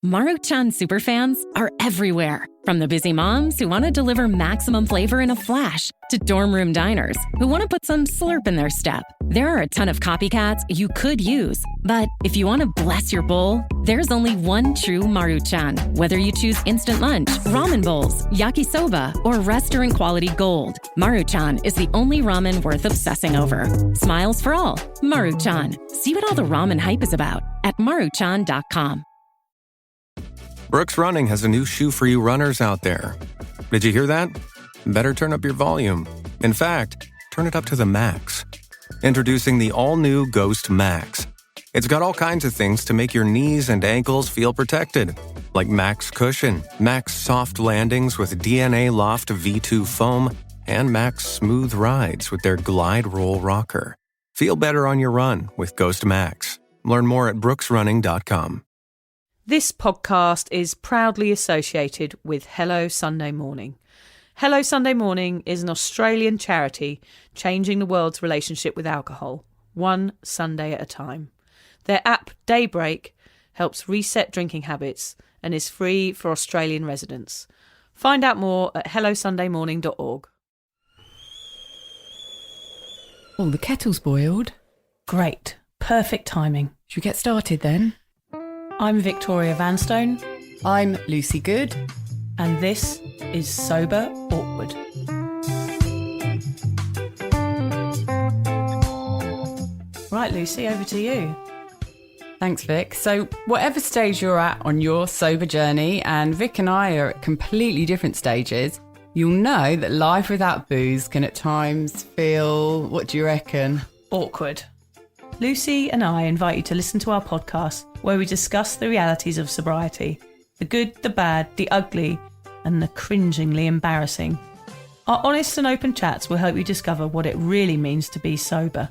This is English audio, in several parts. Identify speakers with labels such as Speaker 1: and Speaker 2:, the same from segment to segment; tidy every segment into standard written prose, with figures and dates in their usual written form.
Speaker 1: Maruchan superfans are everywhere. From the busy moms who want to deliver maximum flavor in a flash to dorm room diners who want to put some slurp in their step. There are a ton of copycats you could use. But if you want to bless your bowl, there's only one true Maruchan. Whether you choose instant lunch, ramen bowls, yakisoba, or restaurant quality gold, Maruchan is the only ramen worth obsessing over. Smiles for all. Maruchan. See what all the ramen hype is about at maruchan.com.
Speaker 2: Brooks Running has a new shoe for you runners out there. Did you hear that? Better turn up your volume. In fact, turn it up to the max. Introducing the all-new Ghost Max. It's got all kinds of things to make your knees and ankles feel protected, like Max Cushion, Max Soft Landings with DNA Loft V2 foam, and Max Smooth Rides with their Glide Roll Rocker. Feel better on your run with Ghost Max. Learn more at brooksrunning.com.
Speaker 3: This podcast is proudly associated with Hello Sunday Morning. Hello Sunday Morning is an Australian charity changing the world's relationship with alcohol, one Sunday at a time. Their app, Daybreak, helps reset drinking habits and is free for Australian residents. Find out more at hellosundaymorning.org.
Speaker 4: Oh, the kettle's boiled.
Speaker 3: Great. Perfect timing.
Speaker 4: Should we get started then?
Speaker 3: I'm Victoria Vanstone.
Speaker 4: I'm Lucy Good.
Speaker 3: And this is Sober Awkward. Right, Lucy, over to you.
Speaker 4: Thanks, Vic. So whatever stage you're at on your sober journey, and Vic and I are at completely different stages, you'll know that life without booze can at times feel, what do you reckon?
Speaker 3: Awkward. Lucy and I invite you to listen to our podcast where we discuss the realities of sobriety, the good, the bad, the ugly, and the cringingly embarrassing. Our honest and open chats will help you discover what it really means to be sober.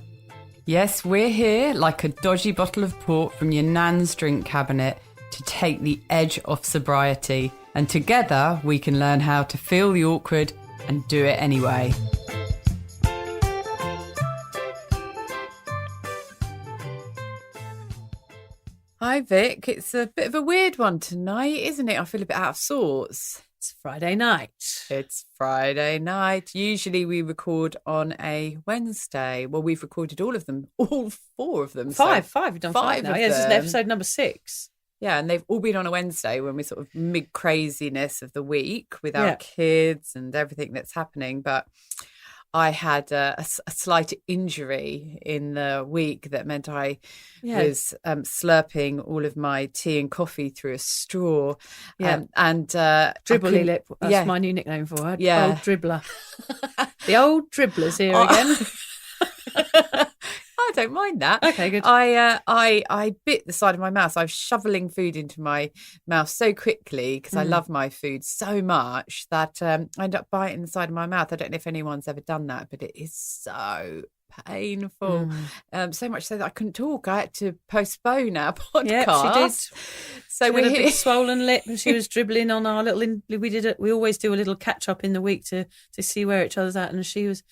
Speaker 4: Yes, we're here like a dodgy bottle of port from your nan's drink cabinet to take the edge off sobriety. And together we can learn how to feel the awkward and do it anyway. Hi Vic, it's a bit of a weird one tonight, isn't it? I feel a bit out of sorts.
Speaker 3: It's Friday night.
Speaker 4: It's Friday night. Usually we record on a Wednesday. Well, we've recorded all of them, all four of them.
Speaker 3: Five. We've done five now. Yeah, this is episode number 6.
Speaker 4: Yeah, and they've all been on a Wednesday when we're sort of mid-craziness of the week with our kids and everything that's happening. But I had a slight injury in the week that meant I was slurping all of my tea and coffee through a straw.
Speaker 3: Dribbly lip. That's my new nickname for her. Yeah. Old dribbler. The old dribbler's here again.
Speaker 4: I don't mind that.
Speaker 3: Okay, good.
Speaker 4: I bit the side of my mouth. So I was shoveling food into my mouth so quickly because I love my food so much that I ended up biting the side of my mouth. I don't know if anyone's ever done that, but it is so painful. So much so that I couldn't talk. I had to postpone our podcast.
Speaker 3: Yeah, she did.
Speaker 4: So
Speaker 3: we had a big swollen lip, and she was dribbling on our little. We always do a little catch up in the week to see where each other's at, and she was,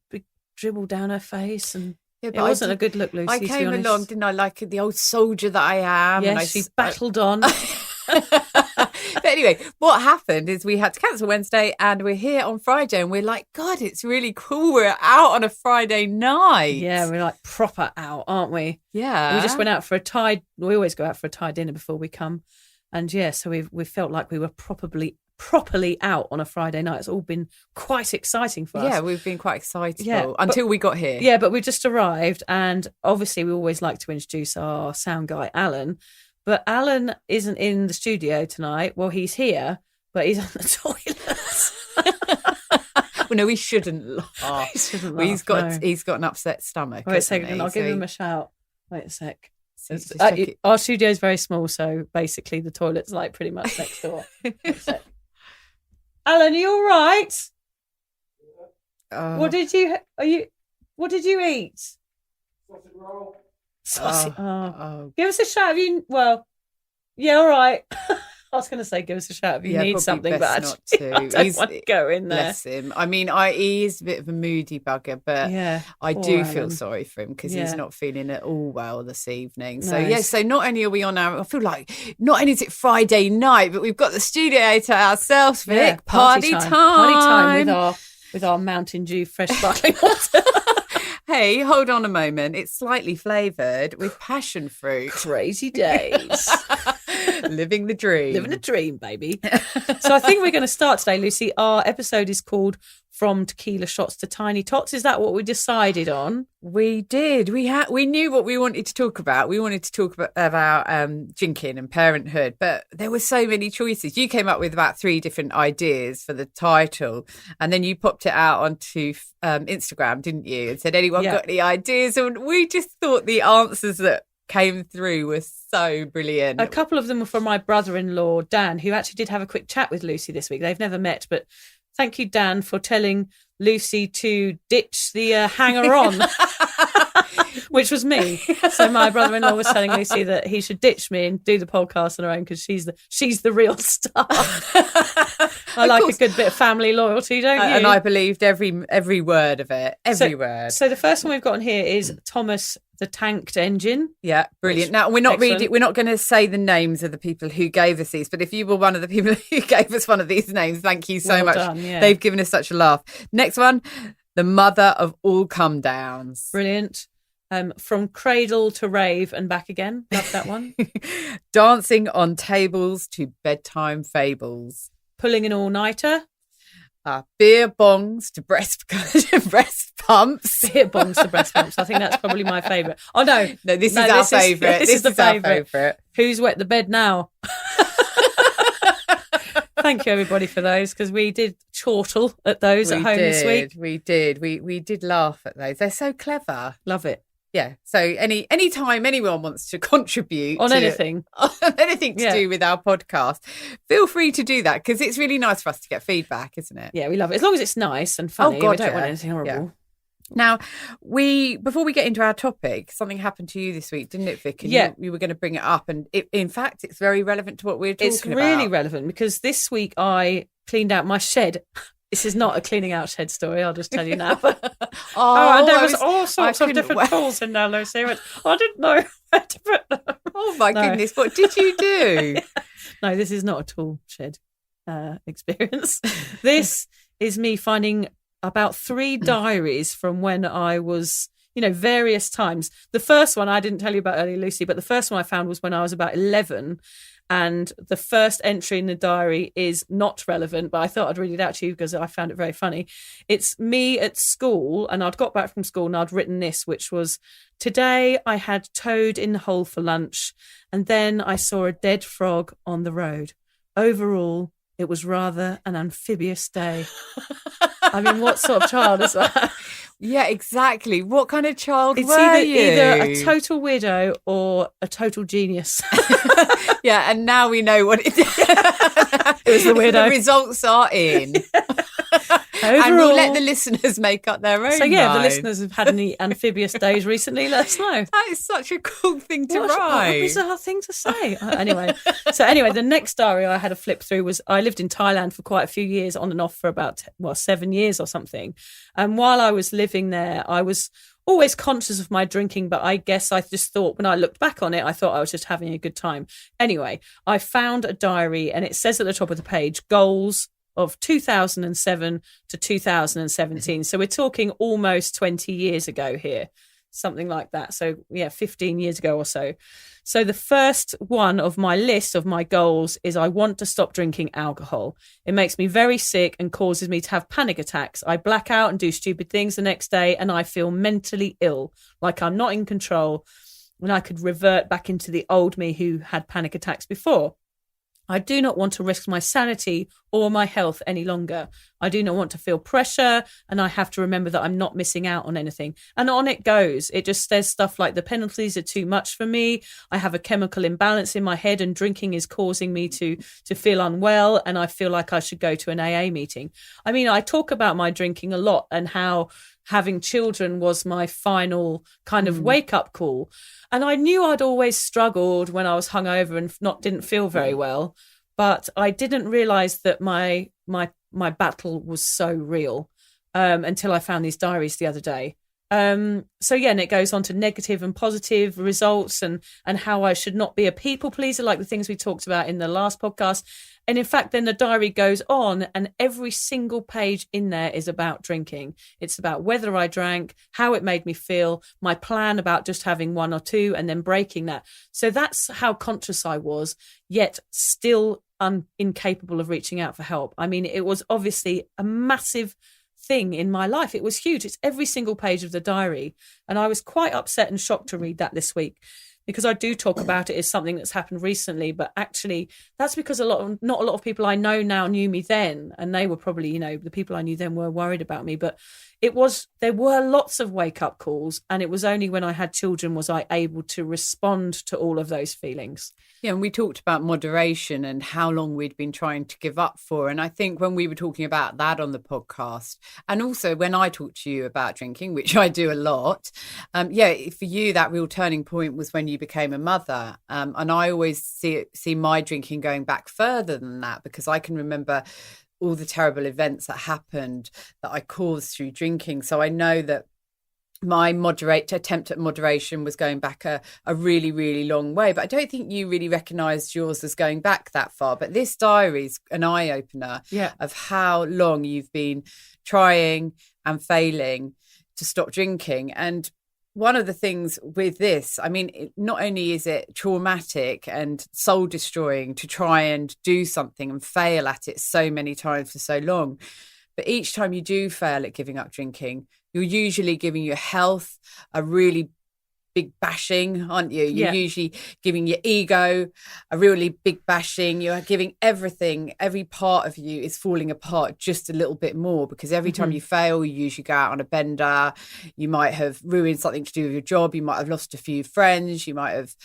Speaker 3: big dribble down her face and. Yeah, but it wasn't a good look, Lucy.
Speaker 4: I came along, didn't I, like the old soldier that I am?
Speaker 3: Yes, and she battled on.
Speaker 4: But anyway, what happened is we had to cancel Wednesday and we're here on Friday and we're like, God, it's really cool. We're out on a Friday night.
Speaker 3: Yeah, we're like proper out, aren't we?
Speaker 4: Yeah.
Speaker 3: We just went out for a Thai. We always go out for a Thai dinner before we come. And yeah, so we felt like we were properly out on a Friday night. It's all been quite exciting for us.
Speaker 4: Yeah, we've been quite excited until we got here.
Speaker 3: Yeah, but we just arrived, and obviously we always like to introduce our sound guy, Alan. But Alan isn't in the studio tonight. Well, he's here, but he's on the toilet.
Speaker 4: Well, no, we shouldn't laugh. He's got an upset stomach.
Speaker 3: Wait a second, I'll give him a shout. Wait a sec. Our studio is very small, so basically the toilet's like pretty much next door. Alan, are you all right? What did you eat?
Speaker 5: Sausage roll.
Speaker 3: Sausage. Give us a shout. Yeah, all right. I was going to say, give us a shout if you
Speaker 4: Yeah,
Speaker 3: need
Speaker 4: probably
Speaker 3: something, but
Speaker 4: best
Speaker 3: actually,
Speaker 4: not to.
Speaker 3: I don't want to go in there.
Speaker 4: Bless him. I mean, he is a bit of a moody bugger, but
Speaker 3: Yeah,
Speaker 4: I
Speaker 3: poor
Speaker 4: do feel
Speaker 3: Alan.
Speaker 4: sorry for him because
Speaker 3: Yeah.
Speaker 4: he's not feeling at all well this evening. So,
Speaker 3: No,
Speaker 4: yeah, so not only are we on I feel like not only is it Friday night, but we've got the studio to ourselves, Vic.
Speaker 3: Yeah,
Speaker 4: Party time.
Speaker 3: Party time with our Mountain Dew fresh sparkling water.
Speaker 4: Hey, hold on a moment. It's slightly flavoured with passion fruit.
Speaker 3: Crazy days.
Speaker 4: Living the dream.
Speaker 3: Living a dream, baby. So I think we're going to start today, Lucy. Our episode is called From Tequila Shots to Tiny Tots. Is that what we decided on?
Speaker 4: We did. We knew what we wanted to talk about. We wanted to talk about drinking and parenthood, but there were so many choices. You came up with about 3 different ideas for the title, and then you popped it out onto Instagram, didn't you? And said, anyone got any ideas? And we just thought the answers that came through were so brilliant.
Speaker 3: A couple of them were from my brother-in-law, Dan, who actually did have a quick chat with Lucy this week. They've never met, but thank you, Dan, for telling Lucy to ditch the hanger-on, which was me. So my brother-in-law was telling Lucy that he should ditch me and do the podcast on her own because she's the real star. I like a good bit of family loyalty, don't you?
Speaker 4: And I believed every word of it. Every word.
Speaker 3: So the first one we've got on here is Thomas the Tanked Engine.
Speaker 4: Yeah, brilliant. Now we're not going to say the names of the people who gave us these, but if you were one of the people who gave us one of these names, thank you so much.
Speaker 3: Done, yeah.
Speaker 4: They've given us such a laugh. Next one, the mother of all come downs.
Speaker 3: Brilliant. From cradle to rave and back again. Love that one.
Speaker 4: Dancing on tables to bedtime fables.
Speaker 3: Pulling an all-nighter.
Speaker 4: Beer bongs to breast pumps.
Speaker 3: Beer bongs to breast pumps. I think that's probably my favourite. Oh, no.
Speaker 4: This is our favourite. This is
Speaker 3: the
Speaker 4: favourite.
Speaker 3: Who's wet the bed now? Thank you, everybody, for those, because we did chortle at those at home this week.
Speaker 4: We did laugh at those. They're so clever.
Speaker 3: Love it.
Speaker 4: Yeah. So any time anyone wants to contribute
Speaker 3: on anything
Speaker 4: to do with our podcast, feel free to do that because it's really nice for us to get feedback, isn't it?
Speaker 3: Yeah, we love it. As long as it's nice and funny. We don't want anything horrible.
Speaker 4: Yeah. Now, before we get into our topic, something happened to you this week, didn't it, Vic? And you were going to bring it up, and in fact, it's very relevant to what we're talking about.
Speaker 3: It's really relevant because this week I cleaned out my shed. This is not a cleaning out shed story, I'll just tell you now. And there was all sorts of different tools in there, Lucy. I didn't know where to put them.
Speaker 4: Oh, my goodness. What did you do?
Speaker 3: No, this is not a tool shed experience. This is me finding about 3 diaries from when I was, various times. The first one I didn't tell you about earlier, Lucy, but the first one I found was when I was about 11. And the first entry in the diary is not relevant, but I thought I'd read it out to you because I found it very funny. It's me at school, and I'd got back from school and I'd written this, which was, today I had toad in the hole for lunch, and then I saw a dead frog on the road. Overall, it was rather an amphibious day. I mean, what sort of child is that?
Speaker 4: Yeah, exactly. What kind of child were you?
Speaker 3: It's either a total weirdo or a total genius.
Speaker 4: Yeah, and now we know what it is.
Speaker 3: It was the weirdo.
Speaker 4: The results are in.
Speaker 3: Overall,
Speaker 4: and we'll let the listeners make up their own.
Speaker 3: So yeah,
Speaker 4: mind.
Speaker 3: if the listeners have had any amphibious days recently, let us know.
Speaker 4: That is such a cool thing to write.
Speaker 3: What a bizarre thing to say. Anyway, the next diary I had a flip through was, I lived in Thailand for quite a few years, on and off for about 7 years or something. And while I was living there, I was always conscious of my drinking, but I guess I just thought, when I looked back on it, I thought I was just having a good time. Anyway, I found a diary, and it says at the top of the page, goals of 2007 to 2017. So we're talking almost 20 years ago here, something like that. So 15 years ago or so. So the first one of my list of my goals is, I want to stop drinking alcohol. It makes me very sick and causes me to have panic attacks. I black out and do stupid things the next day, and I feel mentally ill, like I'm not in control, and I could revert back into the old me who had panic attacks before. I do not want to risk my sanity or my health any longer. I do not want to feel pressure, and I have to remember that I'm not missing out on anything. And on it goes. It just says stuff like, the penalties are too much for me. I have a chemical imbalance in my head, and drinking is causing me to feel unwell, and I feel like I should go to an AA meeting. I mean, I talk about my drinking a lot and how having children was my final kind of wake-up call. And I knew I'd always struggled when I was hungover and didn't feel very well. but I didn't realise that my battle was so real until I found these diaries the other day. And it goes on to negative and positive results and how I should not be a people pleaser, like the things we talked about in the last podcast. And in fact, then the diary goes on and every single page in there is about drinking. It's about whether I drank, how it made me feel, my plan about just having one or two and then breaking that. So that's how conscious I was, yet still incapable of reaching out for help. I mean, it was obviously a massive thing in my life. It was huge. It's every single page of the diary. And I was quite upset and shocked to read that this week, because I do talk about it as something that's happened recently, but actually that's because not a lot of people I know now knew me then, and they were probably, the people I knew then were worried about me. But there were lots of wake up calls, and it was only when I had children was I able to respond to all of those feelings.
Speaker 4: Yeah, and we talked about moderation and how long we'd been trying to give up for. And I think when we were talking about that on the podcast, and also when I talked to you about drinking, which I do a lot, for you, that real turning point was when you became a mother. And I always see my drinking going back further than that, because I can remember all the terrible events that happened that I caused through drinking. So I know that my attempt at moderation was going back a really, really long way. But I don't think you really recognised yours as going back that far. But this diary's an eye-opener of how long you've been trying and failing to stop drinking. And one of the things with this, I mean, not only is it traumatic and soul destroying to try and do something and fail at it so many times for so long, but each time you do fail at giving up drinking, you're usually giving your health a really big bashing, aren't you? You're usually giving your ego a really big bashing. You're giving everything, every part of you is falling apart just a little bit more, because every time you fail, you usually go out on a bender. You might have ruined something to do with your job. You might have lost a few friends. You might have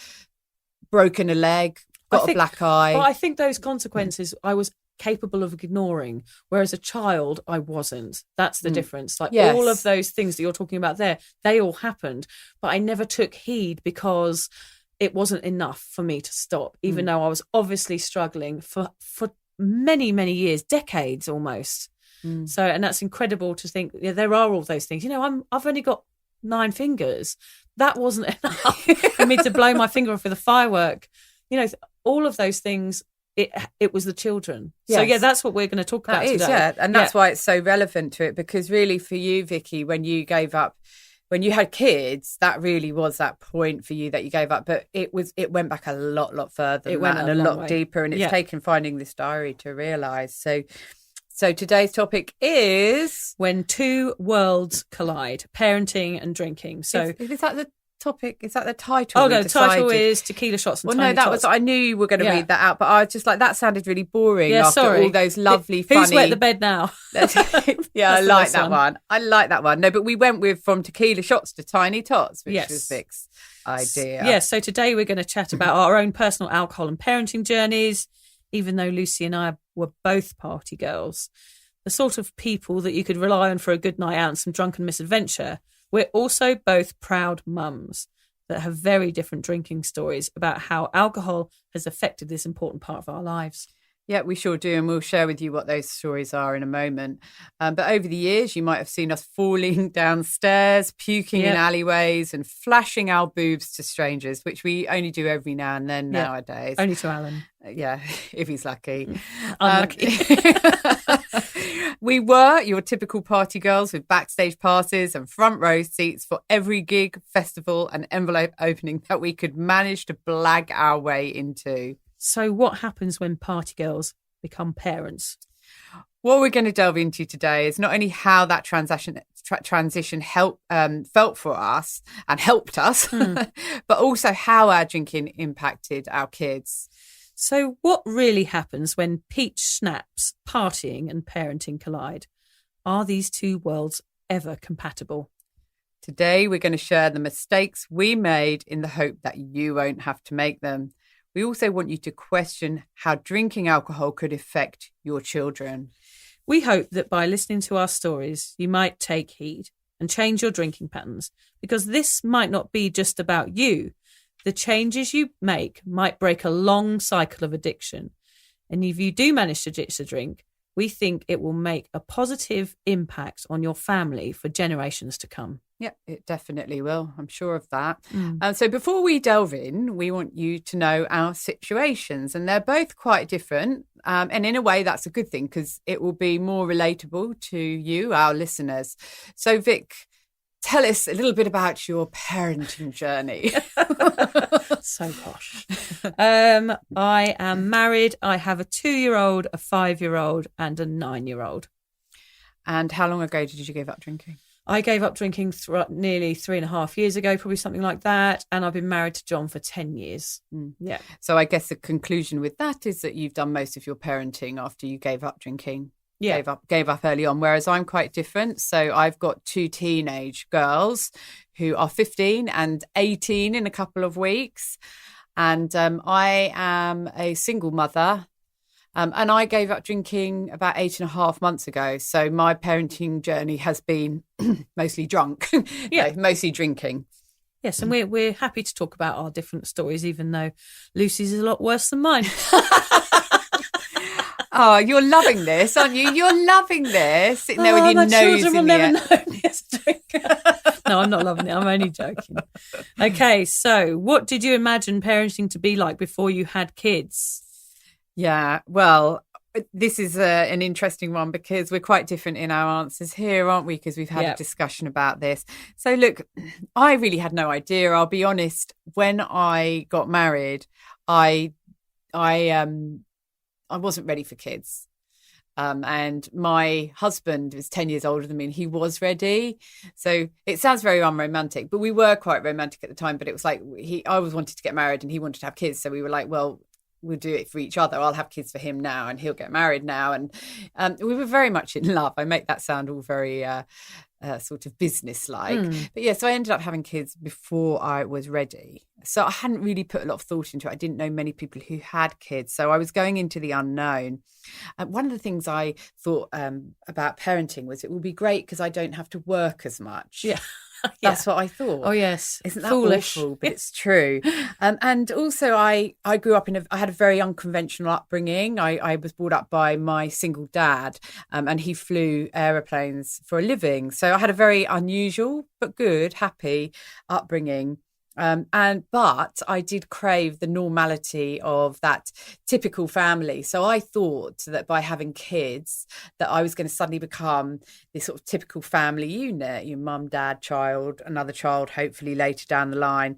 Speaker 4: broken a leg, got a black eye.
Speaker 3: But I think those consequences I was capable of ignoring, whereas a child I wasn't. That's the difference. All of those things that you're talking about there, they all happened, but I never took heed because it wasn't enough for me to stop, even though I was obviously struggling for many, many years, decades almost. So, and that's incredible to think there are all those things. I've only got 9 fingers. That wasn't enough for me to blow my finger off with a firework. All of those things. It was the children. Yes. So, that's what we're going to talk about today.
Speaker 4: Yeah. And that's why it's so relevant to it, because really for you, Vicky, when you gave up, when you had kids, that really was that point for you that you gave up. But it went back a lot further than that, and a lot deeper. And it's taken finding this diary to realise. So today's topic is
Speaker 3: when two worlds collide: parenting and drinking. So
Speaker 4: is that the topic? Is that the title?
Speaker 3: Oh no, the title is Tequila Shots and Tiny Tots.
Speaker 4: I knew you were going to read that out, but I was just like, that sounded really boring after all those lovely funny.
Speaker 3: Who's wet the bed now?
Speaker 4: I like that one. I like that one. No, but we went with From Tequila Shots to Tiny Tots, which was Vic's idea.
Speaker 3: Yes, so today we're going to chat about our own personal alcohol and parenting journeys, even though Lucy and I were both party girls, the sort of people that you could rely on for a good night out and some drunken misadventure. We're also both proud mums that have very different drinking stories about how alcohol has affected this important part of our lives.
Speaker 4: Yeah, we sure do. And we'll share with you what those stories are in a moment. But over the years, you might have seen us falling downstairs, puking in alleyways and flashing our boobs to strangers, which we only do every now and then nowadays.
Speaker 3: Only to Alan.
Speaker 4: Yeah, if he's lucky.
Speaker 3: Unlucky.
Speaker 4: We were your typical party girls with backstage passes and front row seats for every gig, festival and envelope opening that we could manage to blag our way into.
Speaker 3: So what happens when party girls become parents?
Speaker 4: What we're going to delve into today is not only how that transition felt for us and helped us, but also how our drinking impacted our kids.
Speaker 3: So what really happens when peach schnapps, partying and parenting collide? Are these two worlds ever compatible?
Speaker 4: Today, we're going to share the mistakes we made in the hope that you won't have to make them. We also want you to question how drinking alcohol could affect your children.
Speaker 3: We hope that by listening to our stories, you might take heed and change your drinking patterns, because this might not be just about you. The changes you make might break a long cycle of addiction. And if you do manage to ditch the drink, we think it will make a positive impact on your family for generations to come.
Speaker 4: Yeah, it definitely will. I'm sure of that. So before we delve in, we want you to know our situations, and they're both quite different. And in a way, that's a good thing because it will be more relatable to you, our listeners. So Vic, tell us a little bit about your parenting journey.
Speaker 3: So posh. I am married. I have a 2-year-old, a 5-year-old and a 9-year-old.
Speaker 4: And how long ago did you give up drinking?
Speaker 3: I gave up drinking nearly 3.5 years ago, probably something like that. And I've been married to John for 10 years. Yeah.
Speaker 4: So I guess the conclusion with that is that you've done most of your parenting after you gave up drinking.
Speaker 3: Yeah.
Speaker 4: Gave up early on, whereas I'm quite different. So I've got 2 teenage girls who are 15 and 18 in a couple of weeks. And I am a single mother. And I gave up drinking about 8.5 months ago. So my parenting journey has been mostly drunk.
Speaker 3: Yeah.
Speaker 4: No, mostly drinking.
Speaker 3: Yes, and we're happy to talk about our different stories, even though Lucy's is a lot worse than mine.
Speaker 4: Oh, you're loving this, aren't you? You're loving this. Sitting there with your
Speaker 3: my
Speaker 4: nose
Speaker 3: children will
Speaker 4: in the
Speaker 3: never
Speaker 4: air.
Speaker 3: know me as a drinker. No, I'm not loving it. I'm only joking. Okay, so what did you imagine parenting to be like before you had kids?
Speaker 4: Yeah, well, this is an interesting one because we're quite different in our answers here, aren't we? Because we've had a discussion about this. So look, I really had no idea. I'll be honest. When I got married, I wasn't ready for kids. And my husband was 10 years older than me and he was ready. So it sounds very unromantic, but we were quite romantic at the time. But it was like I always wanted to get married and he wanted to have kids. So we were like, well, we'll do it for each other. I'll have kids for him now and he'll get married now. And we were very much in love. I make that sound all very sort of business-like. But yeah, so I ended up having kids before I was ready. So I hadn't really put a lot of thought into it. I didn't know many people who had kids. So I was going into the unknown. One of the things I thought about parenting was it will be great because I don't have to work as much.
Speaker 3: Yeah.
Speaker 4: That's what I thought.
Speaker 3: Oh, yes.
Speaker 4: Isn't that
Speaker 3: foolish?
Speaker 4: Awful? But it's true. And also I grew up I had a very unconventional upbringing. I was brought up by my single dad and he flew aeroplanes for a living. So I had a very unusual but good, happy upbringing. But I did crave the normality of that typical family. So I thought that by having kids that I was going to suddenly become this sort of typical family unit, your mum, dad, child, another child, hopefully later down the line.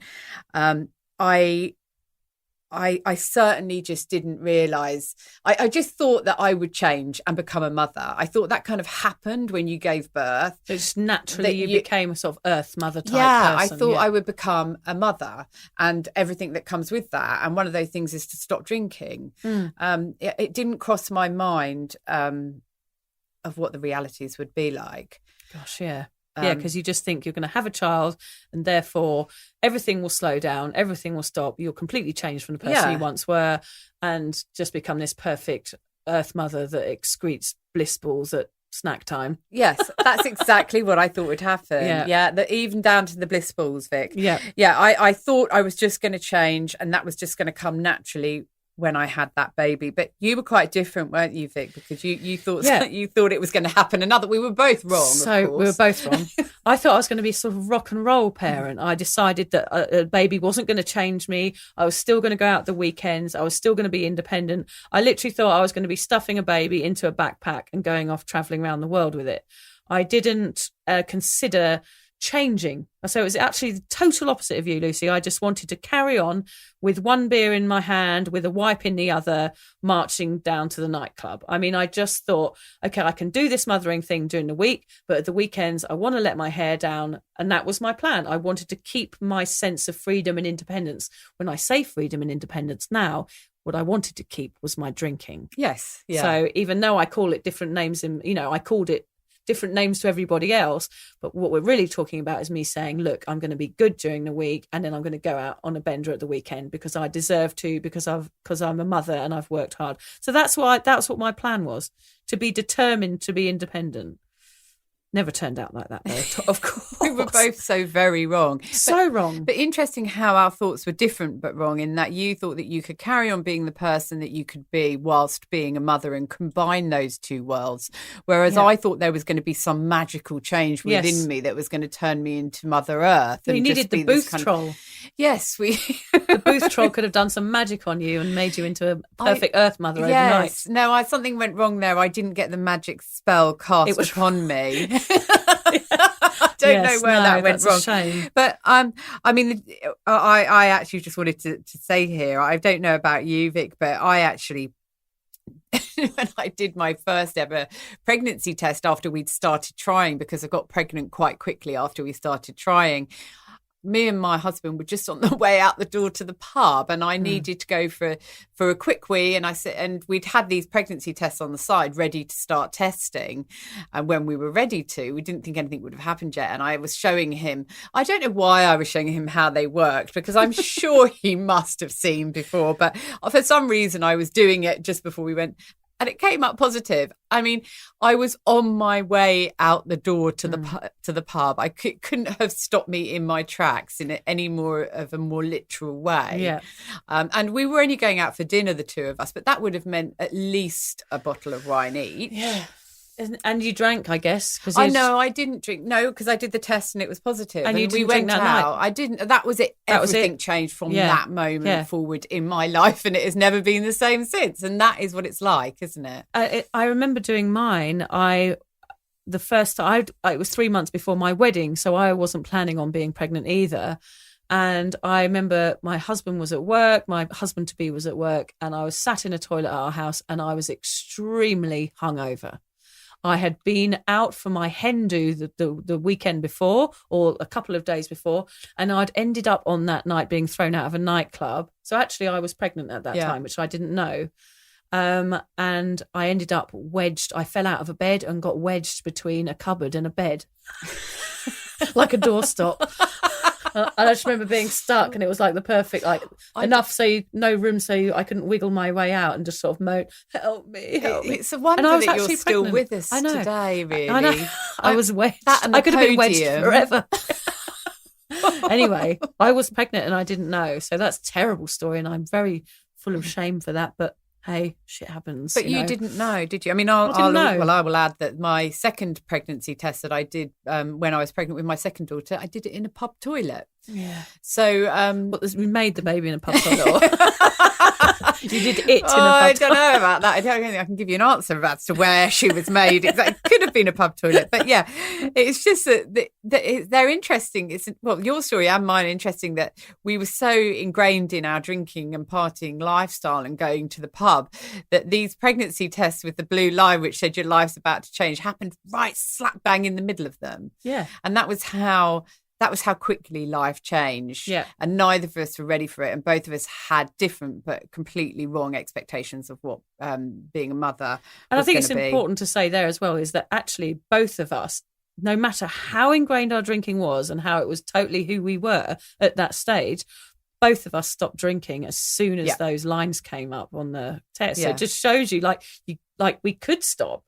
Speaker 4: I certainly just didn't realise. I just thought that I would change and become a mother. I thought that kind of happened when you gave birth.
Speaker 3: Just naturally you became a sort of earth mother type person.
Speaker 4: I thought I would become a mother and everything that comes with that. And one of those things is to stop drinking. It didn't cross my mind of what the realities would be like.
Speaker 3: Gosh, yeah. Yeah, because you just think you're going to have a child and therefore everything will slow down, everything will stop. You'll completely change from the person you once were and just become this perfect earth mother that excretes bliss balls at snack time.
Speaker 4: Yes, that's exactly what I thought would happen. Yeah, even down to the bliss balls, Vic. Yeah, I thought I was just going to change and that was just going to come naturally when I had that baby. But you were quite different, weren't you, Vic? Because you thought you thought it was going to happen. We were both wrong.
Speaker 3: So we were both wrong. I thought I was going to be sort of rock and roll parent. I decided that a baby wasn't going to change me. I was still going to go out the weekends. I was still going to be independent. I literally thought I was going to be stuffing a baby into a backpack and going off traveling around the world with it. I didn't consider changing. So it was actually the total opposite of you, Lucy. I just wanted to carry on with one beer in my hand, with a wipe in the other, marching down to the nightclub. I mean, I just thought, okay, I can do this mothering thing during the week, but at the weekends, I want to let my hair down. And that was my plan. I wanted to keep my sense of freedom and independence. When I say freedom and independence now, what I wanted to keep was my drinking.
Speaker 4: Yes. Yeah.
Speaker 3: So even though I call it different names, I called it different names to everybody else, but what we're really talking about is me saying, look, I'm going to be good during the week and then I'm going to go out on a bender at the weekend because I deserve to, because I'm a mother and I've worked hard. So that's what my plan was, to be determined to be independent. Never turned out like that, though, of course.
Speaker 4: We were both so very wrong.
Speaker 3: So wrong.
Speaker 4: But interesting how our thoughts were different but wrong, in that you thought that you could carry on being the person that you could be whilst being a mother and combine those two worlds. Whereas I thought there was going to be some magical change within me that was going to turn me into Mother Earth.
Speaker 3: You needed the booth troll.
Speaker 4: Yes,
Speaker 3: the booth troll could have done some magic on you and made you into a perfect Earth Mother overnight.
Speaker 4: No, something went wrong there. I didn't get the magic spell cast upon me. I don't know where that went wrong.
Speaker 3: That's a shame.
Speaker 4: But I mean, I actually just wanted to say here, I don't know about you, Vic, but I actually, when I did my first ever pregnancy test after we'd started trying, because I got pregnant quite quickly after we started trying, me and my husband were just on the way out the door to the pub, and I needed to go for a quick wee, and we'd had these pregnancy tests on the side ready to start testing, and when we were ready to, we didn't think anything would have happened yet, and I was showing him, I don't know why I was showing him how they worked, because I'm sure he must have seen before, but for some reason I was doing it just before we went, and it came up positive. I mean, I was on my way out the door to the pub. I couldn't have stopped me in my tracks in any more of a more literal way.
Speaker 3: Yeah.
Speaker 4: And we were only going out for dinner, the two of us, but that would have meant at least a bottle of wine each.
Speaker 3: Yeah. And you drank, I guess.
Speaker 4: I know, I didn't drink. No, because I did the test and it was positive.
Speaker 3: And
Speaker 4: we went out. Night. I didn't. That was it. Everything changed from that moment forward in my life, and it has never been the same since. And that is what it's like, isn't it?
Speaker 3: I remember doing mine. The first time, it was 3 months before my wedding, so I wasn't planning on being pregnant either. And I remember my husband was at work, my husband-to-be was at work, and I was sat in a toilet at our house, and I was extremely hungover. I had been out for my hen do the weekend before, or a couple of days before, and I'd ended up on that night being thrown out of a nightclub. So actually I was pregnant at that time, which I didn't know. And I ended up wedged. I fell out of a bed and got wedged between a cupboard and a bed, like a doorstop. I just remember being stuck, and it was like the perfect, enough so no room so I couldn't wiggle my way out, and just sort of moan, help me.
Speaker 4: It's a wonder that you're still with us today, really.
Speaker 3: I know. I was wedged. I could have been wedged forever. Anyway, I was pregnant and I didn't know. So that's a terrible story, and I'm very full of shame for that. But hey, shit happens.
Speaker 4: But you didn't know, did you? I mean, I will add that my second pregnancy test that I did when I was pregnant with my second daughter, I did it in a pub toilet.
Speaker 3: Yeah.
Speaker 4: So,
Speaker 3: we made the baby in a pub toilet. You did it in a pub toilet.
Speaker 4: I don't know about that. I don't think I can give you an answer as to where she was made. It could have been a pub toilet, but yeah, it's just that they're interesting. Your story and mine are interesting, that we were so ingrained in our drinking and partying lifestyle and going to the pub that these pregnancy tests with the blue line, which said your life's about to change, happened right slap bang in the middle of them.
Speaker 3: Yeah.
Speaker 4: And that was how quickly life changed.
Speaker 3: Yeah.
Speaker 4: And neither of us were ready for it. And both of us had different but completely wrong expectations of what being a mother
Speaker 3: And
Speaker 4: was
Speaker 3: I think it's
Speaker 4: be.
Speaker 3: important to say there as well is that actually both of us, no matter how ingrained our drinking was and how it was totally who we were at that stage, both of us stopped drinking as soon as those lines came up on the test. So it just shows you we could stop.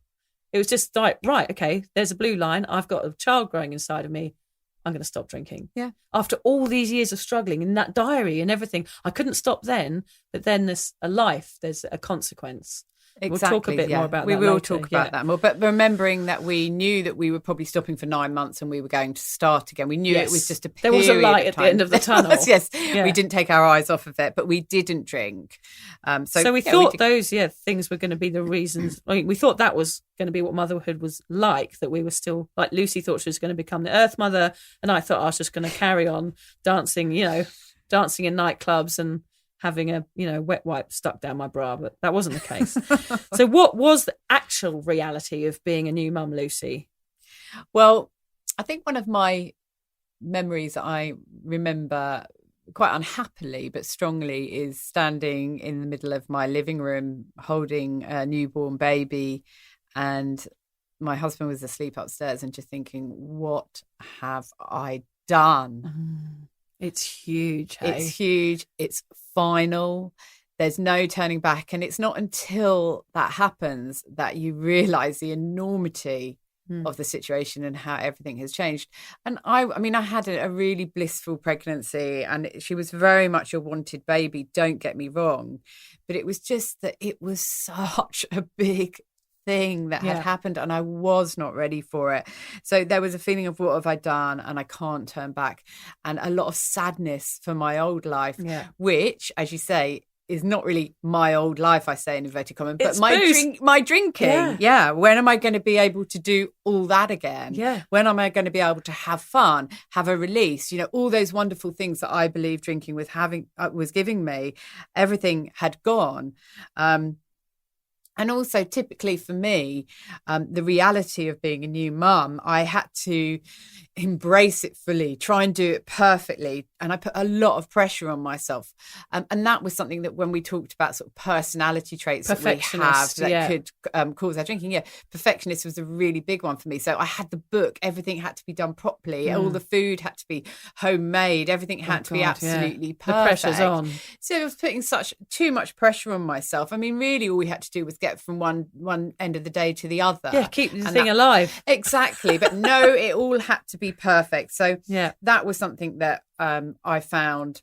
Speaker 3: It was just like, right, okay, there's a blue line. I've got a child growing inside of me. I'm going to stop drinking.
Speaker 4: Yeah.
Speaker 3: After all these years of struggling in that diary and everything, I couldn't stop then. But then there's a life, there's a consequence.
Speaker 4: Exactly,
Speaker 3: we'll talk a bit more about that
Speaker 4: We will
Speaker 3: later.
Speaker 4: talk about that more. But remembering that we knew that we were probably stopping for 9 months and we were going to start again. We knew it was just a period.
Speaker 3: There was a light at the end of the tunnel.
Speaker 4: Yes. Yeah. We didn't take our eyes off of it, but we didn't drink.
Speaker 3: So we thought those things were going to be the reasons. I mean, we thought that was going to be what motherhood was like, that we were still, like Lucy thought she was going to become the Earth Mother, and I thought I was just going to carry on dancing in nightclubs and having a wet wipe stuck down my bra, but that wasn't the case. So what was the actual reality of being a new mum, Lucy?
Speaker 4: Well, I think one of my memories that I remember quite unhappily but strongly is standing in the middle of my living room holding a newborn baby, and my husband was asleep upstairs, and just thinking, what have I done?
Speaker 3: It's huge. Hey?
Speaker 4: It's huge. It's final. There's no turning back. And it's not until that happens that you realise the enormity of the situation and how everything has changed. And I mean, I had a really blissful pregnancy, and she was very much a wanted baby, don't get me wrong, but it was just that it was such a big thing that had happened, and I was not ready for it. So there was a feeling of, what have I done, and I can't turn back, and a lot of sadness for my old life, which, as you say, is not really my old life, I say in inverted commas, but my drinking. When am I going to be able to do all that again? When am I going to be able to have fun, have a release? All those wonderful things that I believe drinking was giving me, everything had gone. And also, typically for me, the reality of being a new mum, I had to embrace it fully, try and do it perfectly. And I put a lot of pressure on myself. And that was something that when we talked about sort of personality traits that we have that could cause our drinking, perfectionist was a really big one for me. So I had the book, everything had to be done properly. All the food had to be homemade. Everything had to be absolutely perfect.
Speaker 3: The pressure's on.
Speaker 4: So I was putting too much pressure on myself. I mean, really all we had to do was get from one end of the day to the other.
Speaker 3: Keep the thing alive.
Speaker 4: Exactly. But no, it all had to be perfect. So that was something that I found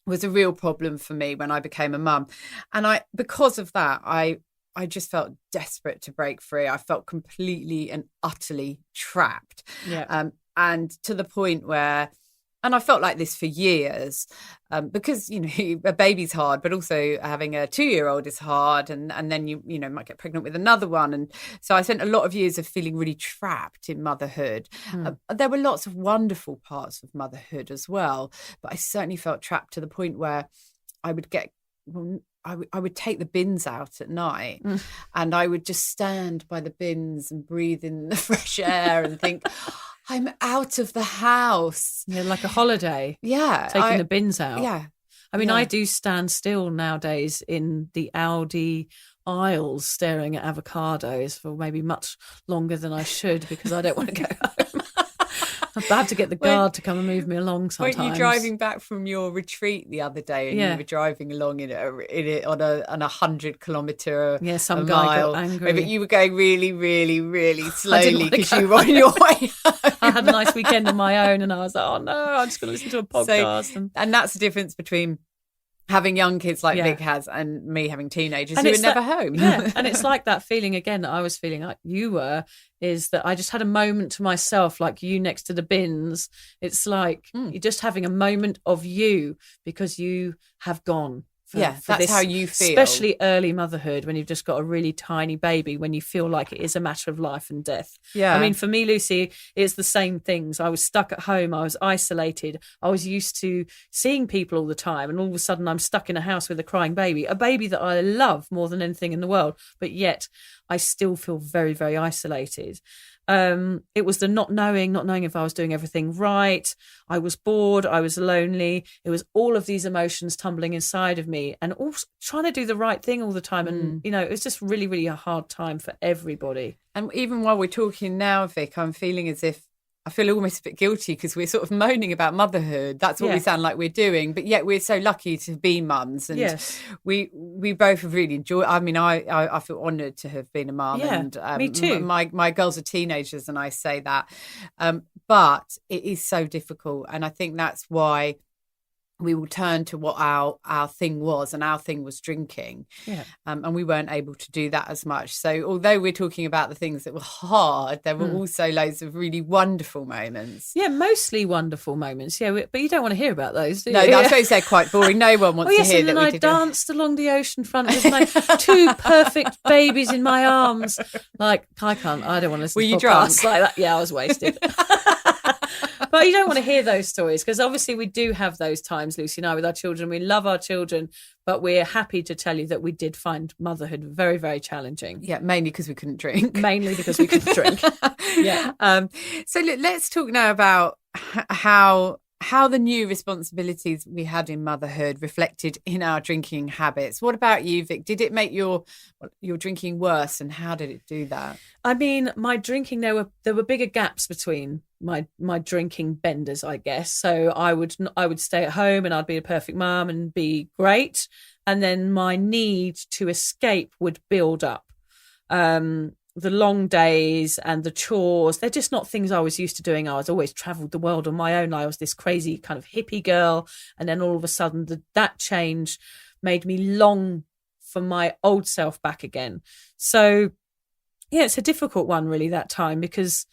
Speaker 4: was a real problem for me when I became a mum. And because of that, I just felt desperate to break free. I felt completely and utterly trapped. And to the point where, and I felt like this for years, because, a baby's hard, but also having a 2-year-old is hard. And then you might get pregnant with another one. And so I spent a lot of years of feeling really trapped in motherhood. There were lots of wonderful parts of motherhood as well, but I certainly felt trapped to the point where I would I would take the bins out at night and I would just stand by the bins and breathe in the fresh air and think, I'm out of the house.
Speaker 3: Like a holiday. Taking the bins out. I mean, I do stand still nowadays in the Aldi aisles staring at avocados for maybe much longer than I should because I don't want to go home. I have to get the guard to come and move me along sometimes.
Speaker 4: Weren't you driving back from your retreat the other day and you were driving along on a 100-kilometre
Speaker 3: some guy got angry.
Speaker 4: But you were going really, really, really slowly because you were on your way home.
Speaker 3: I had a nice weekend of my own and I was like, oh no, I'm just going to listen to a podcast.
Speaker 4: And that's the difference between having young kids like Vic has and me having teenagers who were never home.
Speaker 3: And it's like that feeling again that I was feeling like you were, is that I just had a moment to myself, like you next to the bins. It's like you're just having a moment of you because you have gone.
Speaker 4: That's
Speaker 3: this,
Speaker 4: how you feel.
Speaker 3: Especially early motherhood when you've just got a really tiny baby, when you feel like it is a matter of life and death. I mean, for me, Lucy, it's the same things. I was stuck at home. I was isolated. I was used to seeing people all the time. And all of a sudden I'm stuck in a house with a crying baby, a baby that I love more than anything in the world. But yet I still feel very, very isolated. It was the not knowing if I was doing everything right. I was bored. I was lonely. It was all of these emotions tumbling inside of me and also trying to do the right thing all the time. And, it was just really, really a hard time for everybody.
Speaker 4: And even while we're talking now, Vic, I'm feeling as if I feel almost a bit guilty because we're sort of moaning about motherhood. That's what we sound like we're doing. But yet we're so lucky to be mums. And we both have really enjoyed. I mean, I feel honoured to have been a mum.
Speaker 3: Yeah,
Speaker 4: and
Speaker 3: me too.
Speaker 4: My girls are teenagers and I say that. But it is so difficult. And I think that's why we will turn to what our thing was, and our thing was drinking. And we weren't able to do that as much. So although we're talking about the things that were hard, there were also loads of really wonderful moments.
Speaker 3: Mostly wonderful moments. But you don't want to hear about those, do you?
Speaker 4: No, I suppose they're quite boring. No one wants to hear
Speaker 3: and
Speaker 4: that.
Speaker 3: then I danced along the ocean front with my 2 perfect babies in my arms. Like, I don't want to listen to podcasts like that. Yeah, I was wasted. But you don't want to hear those stories because obviously we do have those times, Lucy and I, with our children. We love our children, but we're happy to tell you that we did find motherhood very, very challenging.
Speaker 4: Yeah, mainly because we couldn't drink. So look, let's talk now about how the new responsibilities we had in motherhood reflected in our drinking habits. What about you, Vic? Did it make your drinking worse, and how did it do that?
Speaker 3: I mean, my drinking, there were bigger gaps between my drinking benders, I guess. So I would stay at home and I'd be a perfect mum and be great, and then my need to escape would build up. the long days and the chores, they're just not things I was used to doing. I was always travelled the world on my own. I was this crazy kind of hippie girl. And then all of a sudden that change made me long for my old self back again. So, yeah, it's a difficult one really that time because,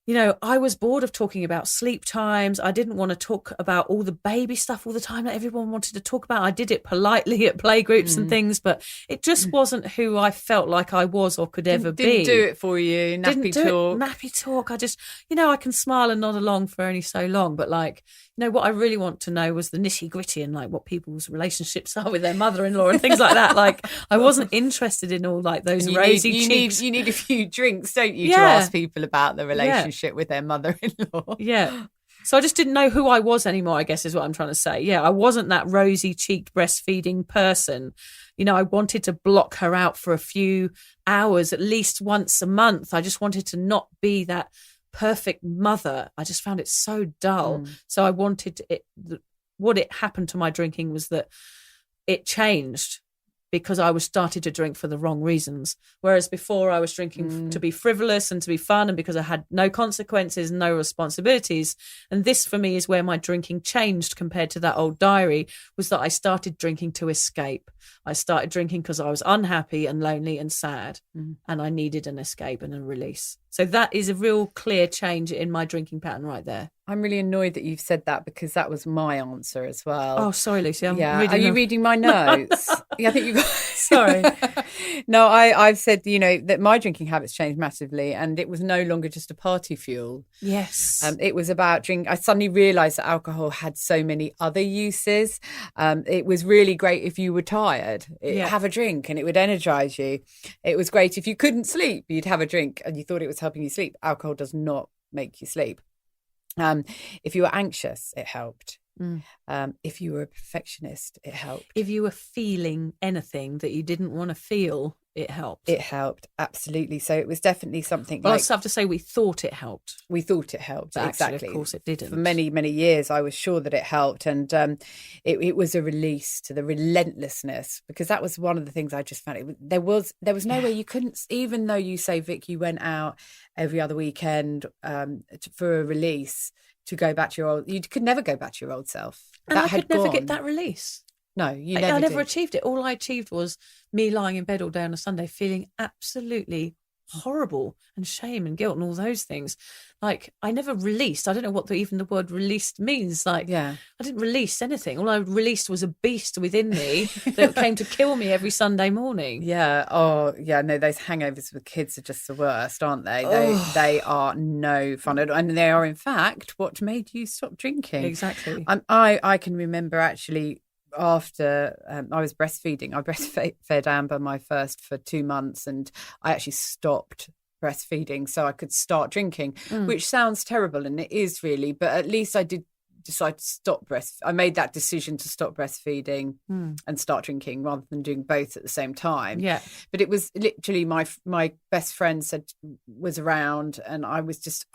Speaker 3: you know, I was bored of talking about sleep times. I didn't want to talk about all the baby stuff all the time that everyone wanted to talk about. I did it politely at playgroups and things, but it just wasn't who I felt like I was or could ever be.
Speaker 4: Didn't do it for you, nappy talk.
Speaker 3: Nappy talk. I just, you know, I can smile and nod along for only so long, but like, you know, what I really want to know was the nitty gritty and like what people's relationships are with their mother-in-law and things like that. Like, I wasn't interested in all like those rosy cheeks.
Speaker 4: You need a few drinks, don't you, to ask people about the relationship with their mother-in-law?
Speaker 3: Yeah. So I just didn't know who I was anymore, I guess is what I'm trying to say. Yeah, I wasn't that rosy-cheeked breastfeeding person. You know, I wanted to block her out for a few hours, at least once a month. I just wanted to not be that perfect mother. I just found it so dull. So I wanted it. What it happened to my drinking was that it changed because I was started to drink for the wrong reasons. Whereas before I was drinking to be frivolous and to be fun and because I had no consequences, no responsibilities. And this for me is where my drinking changed compared to that old diary, was that I started drinking to escape. I started drinking because I was unhappy and lonely and sad and I needed an escape and a release. So that is a real clear change in my drinking pattern right there.
Speaker 4: I'm really annoyed that you've said that because that was my answer as well.
Speaker 3: Oh, sorry, Lucy.
Speaker 4: Are you reading my notes? Yeah, I think you got...
Speaker 3: Sorry.
Speaker 4: No, I've said, you know, that my drinking habits changed massively and it was no longer just a party fuel.
Speaker 3: Yes.
Speaker 4: It was about drink. I suddenly realised that alcohol had so many other uses. It was really great if you were tired. Have a drink and it would energise you. It was great if you couldn't sleep, you'd have a drink and you thought it was helping you sleep. Alcohol does not make you sleep. If you were anxious, it helped. If you were a perfectionist, it helped.
Speaker 3: If you were feeling anything that you didn't want to feel, it helped.
Speaker 4: It helped, absolutely. So it was definitely something.
Speaker 3: Well, I also have to say we thought it helped.
Speaker 4: We thought it helped,
Speaker 3: but
Speaker 4: exactly.
Speaker 3: Actually, of course, it didn't.
Speaker 4: For many, many years, I was sure that it helped, and it was a release to the relentlessness, because that was one of the things I just found. There was no way you couldn't, even though you say, Vic, you went out every other weekend for a release to go back to your old. You could never go back to your old self.
Speaker 3: And I could never get that release.
Speaker 4: No, I
Speaker 3: never achieved it. All I achieved was me lying in bed all day on a Sunday feeling absolutely horrible and shame and guilt and all those things. Like, I never released. I don't know what even the word released means. Like, I didn't release anything. All I released was a beast within me that came to kill me every Sunday morning.
Speaker 4: Yeah. Oh, yeah. No, those hangovers with kids are just the worst, aren't they? They are no fun at all. And they are, in fact, what made you stop drinking.
Speaker 3: Exactly.
Speaker 4: I can remember actually, after I was breastfeeding, I breastfed Amber, my first, for 2 months, and I actually stopped breastfeeding so I could start drinking, which sounds terrible, and it is really, but at least I did decide to stop I made that decision to stop breastfeeding and start drinking rather than doing both at the same time.
Speaker 3: Yeah.
Speaker 4: But it was literally my best friend was around, and I was just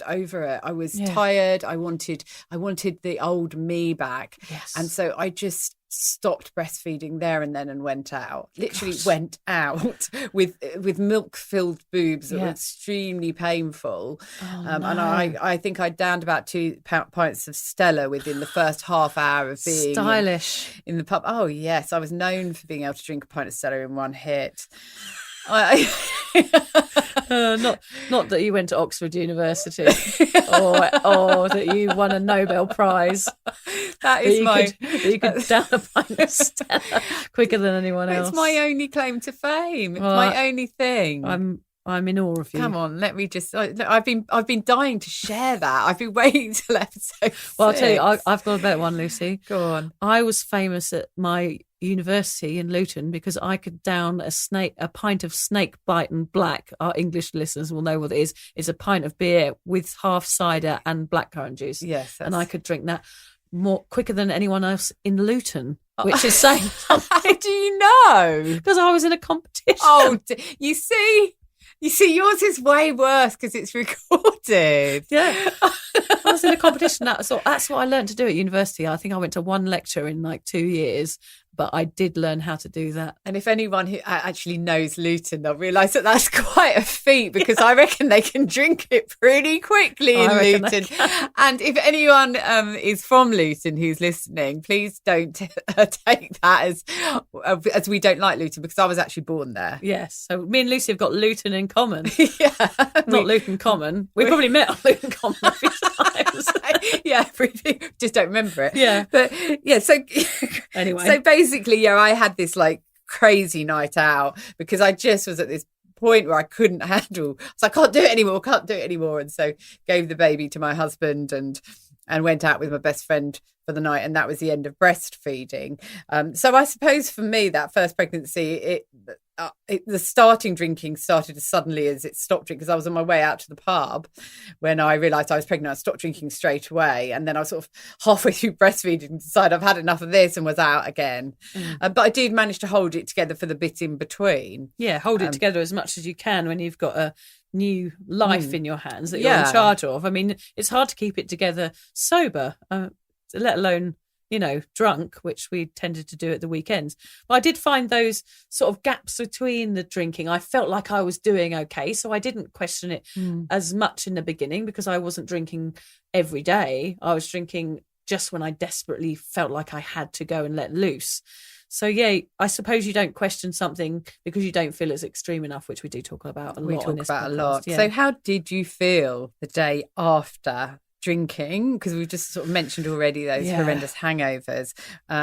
Speaker 4: over it. I was tired. I wanted the old me back.
Speaker 3: Yes.
Speaker 4: And so I just stopped breastfeeding there and then and went out. Literally went out with milk-filled boobs that were extremely painful. And I think I downed about 2 pints of Stella within the first half hour of being
Speaker 3: stylish
Speaker 4: in the pub. Oh yes, I was known for being able to drink a pint of Stella in one hit.
Speaker 3: Not that you went to Oxford University or that you won a Nobel Prize. You could down a pint of Stella quicker than anyone else.
Speaker 4: It's my only claim to fame. It's my only thing.
Speaker 3: I'm in awe of you.
Speaker 4: Come on, let me just. I've been dying to share that. I've been waiting till episode 6.
Speaker 3: Well, I'll tell you, I've got a better one, Lucy.
Speaker 4: Go on.
Speaker 3: I was famous at my university in Luton because I could down a pint of snake bite and black. Our English listeners will know what it is. It's a pint of beer with half cider and blackcurrant juice.
Speaker 4: Yes,
Speaker 3: and I could drink that more quicker than anyone else in Luton, which is saying something.
Speaker 4: How do you know?
Speaker 3: Because I was in a competition.
Speaker 4: Oh, you see, yours is way worse because it's recorded.
Speaker 3: Yeah. I was in a competition. That's what I learned to do at university. I think I went to one lecture in like 2 years, but I did learn how to do that.
Speaker 4: And if anyone who actually knows Luton, they'll realise that that's quite a feat, because I reckon they can drink it pretty quickly in Luton. And if anyone is from Luton who's listening, please don't take that as we don't like Luton, because I was actually born there.
Speaker 3: Yes. So me and Lucy have got Luton in common.
Speaker 4: Yeah.
Speaker 3: Not Luton Common. We probably met on Luton Common a few times.
Speaker 4: Yeah, just don't remember it.
Speaker 3: Yeah.
Speaker 4: But yeah, so
Speaker 3: anyway.
Speaker 4: So basically, yeah, I had this like crazy night out because I just was at this point where I couldn't handle. So I can't do it anymore. And so gave the baby to my husband and went out with my best friend for the night, and that was the end of breastfeeding. So I suppose for me, that first pregnancy, the starting drinking started as suddenly as it stopped drinking, because I was on my way out to the pub when I realised I was pregnant. I stopped drinking straight away, and then I was sort of halfway through breastfeeding and decided I've had enough of this and was out again. But I did manage to hold it together for the bit in between.
Speaker 3: Yeah, hold it together as much as you can when you've got a new life in your hands that you're in charge of. I mean, it's hard to keep it together sober, let alone, drunk, which we tended to do at the weekends. But I did find those sort of gaps between the drinking. I felt like I was doing okay, so I didn't question it as much in the beginning, because I wasn't drinking every day. I was drinking just when I desperately felt like I had to go and let loose. So, yeah, I suppose you don't question something because you don't feel it's extreme enough, which we do talk about a lot.
Speaker 4: We talk about
Speaker 3: podcast.
Speaker 4: a lot.
Speaker 3: Yeah.
Speaker 4: So how did you feel the day after drinking? Because we've just sort of mentioned already those horrendous hangovers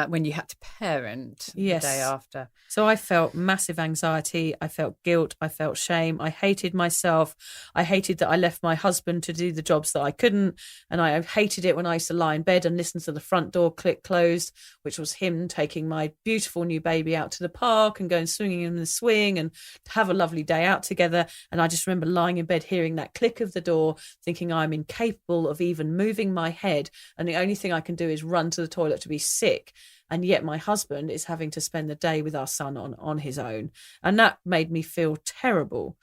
Speaker 4: when you had to parent the day after.
Speaker 3: So I felt massive anxiety. I felt guilt. I felt shame. I hated myself. I hated that I left my husband to do the jobs that I couldn't. And I hated it when I used to lie in bed and listen to the front door click closed, which was him taking my beautiful new baby out to the park and going swinging in the swing and have a lovely day out together. And I just remember lying in bed, hearing that click of the door, thinking I'm incapable of even moving my head. And the only thing I can do is run to the toilet to be sick. And yet my husband is having to spend the day with our son on his own. And that made me feel terrible.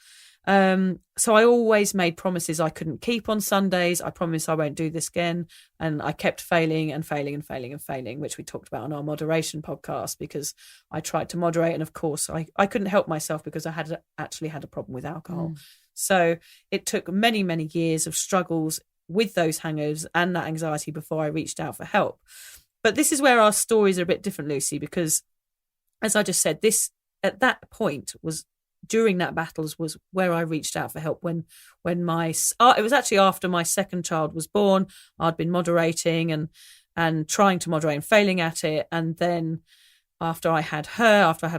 Speaker 3: So I always made promises I couldn't keep on Sundays. I promised I won't do this again. And I kept failing, which we talked about on our moderation podcast, because I tried to moderate. And of course, I couldn't help myself because I had actually had a problem with alcohol. So it took many, many years of struggles with those hangovers and that anxiety before I reached out for help. But this is where our stories are a bit different, Lucy, because as I just said, this at that point was during that battles was where I reached out for help when it was actually after my second child was born. I'd been moderating and trying to moderate and failing at it. And then after I had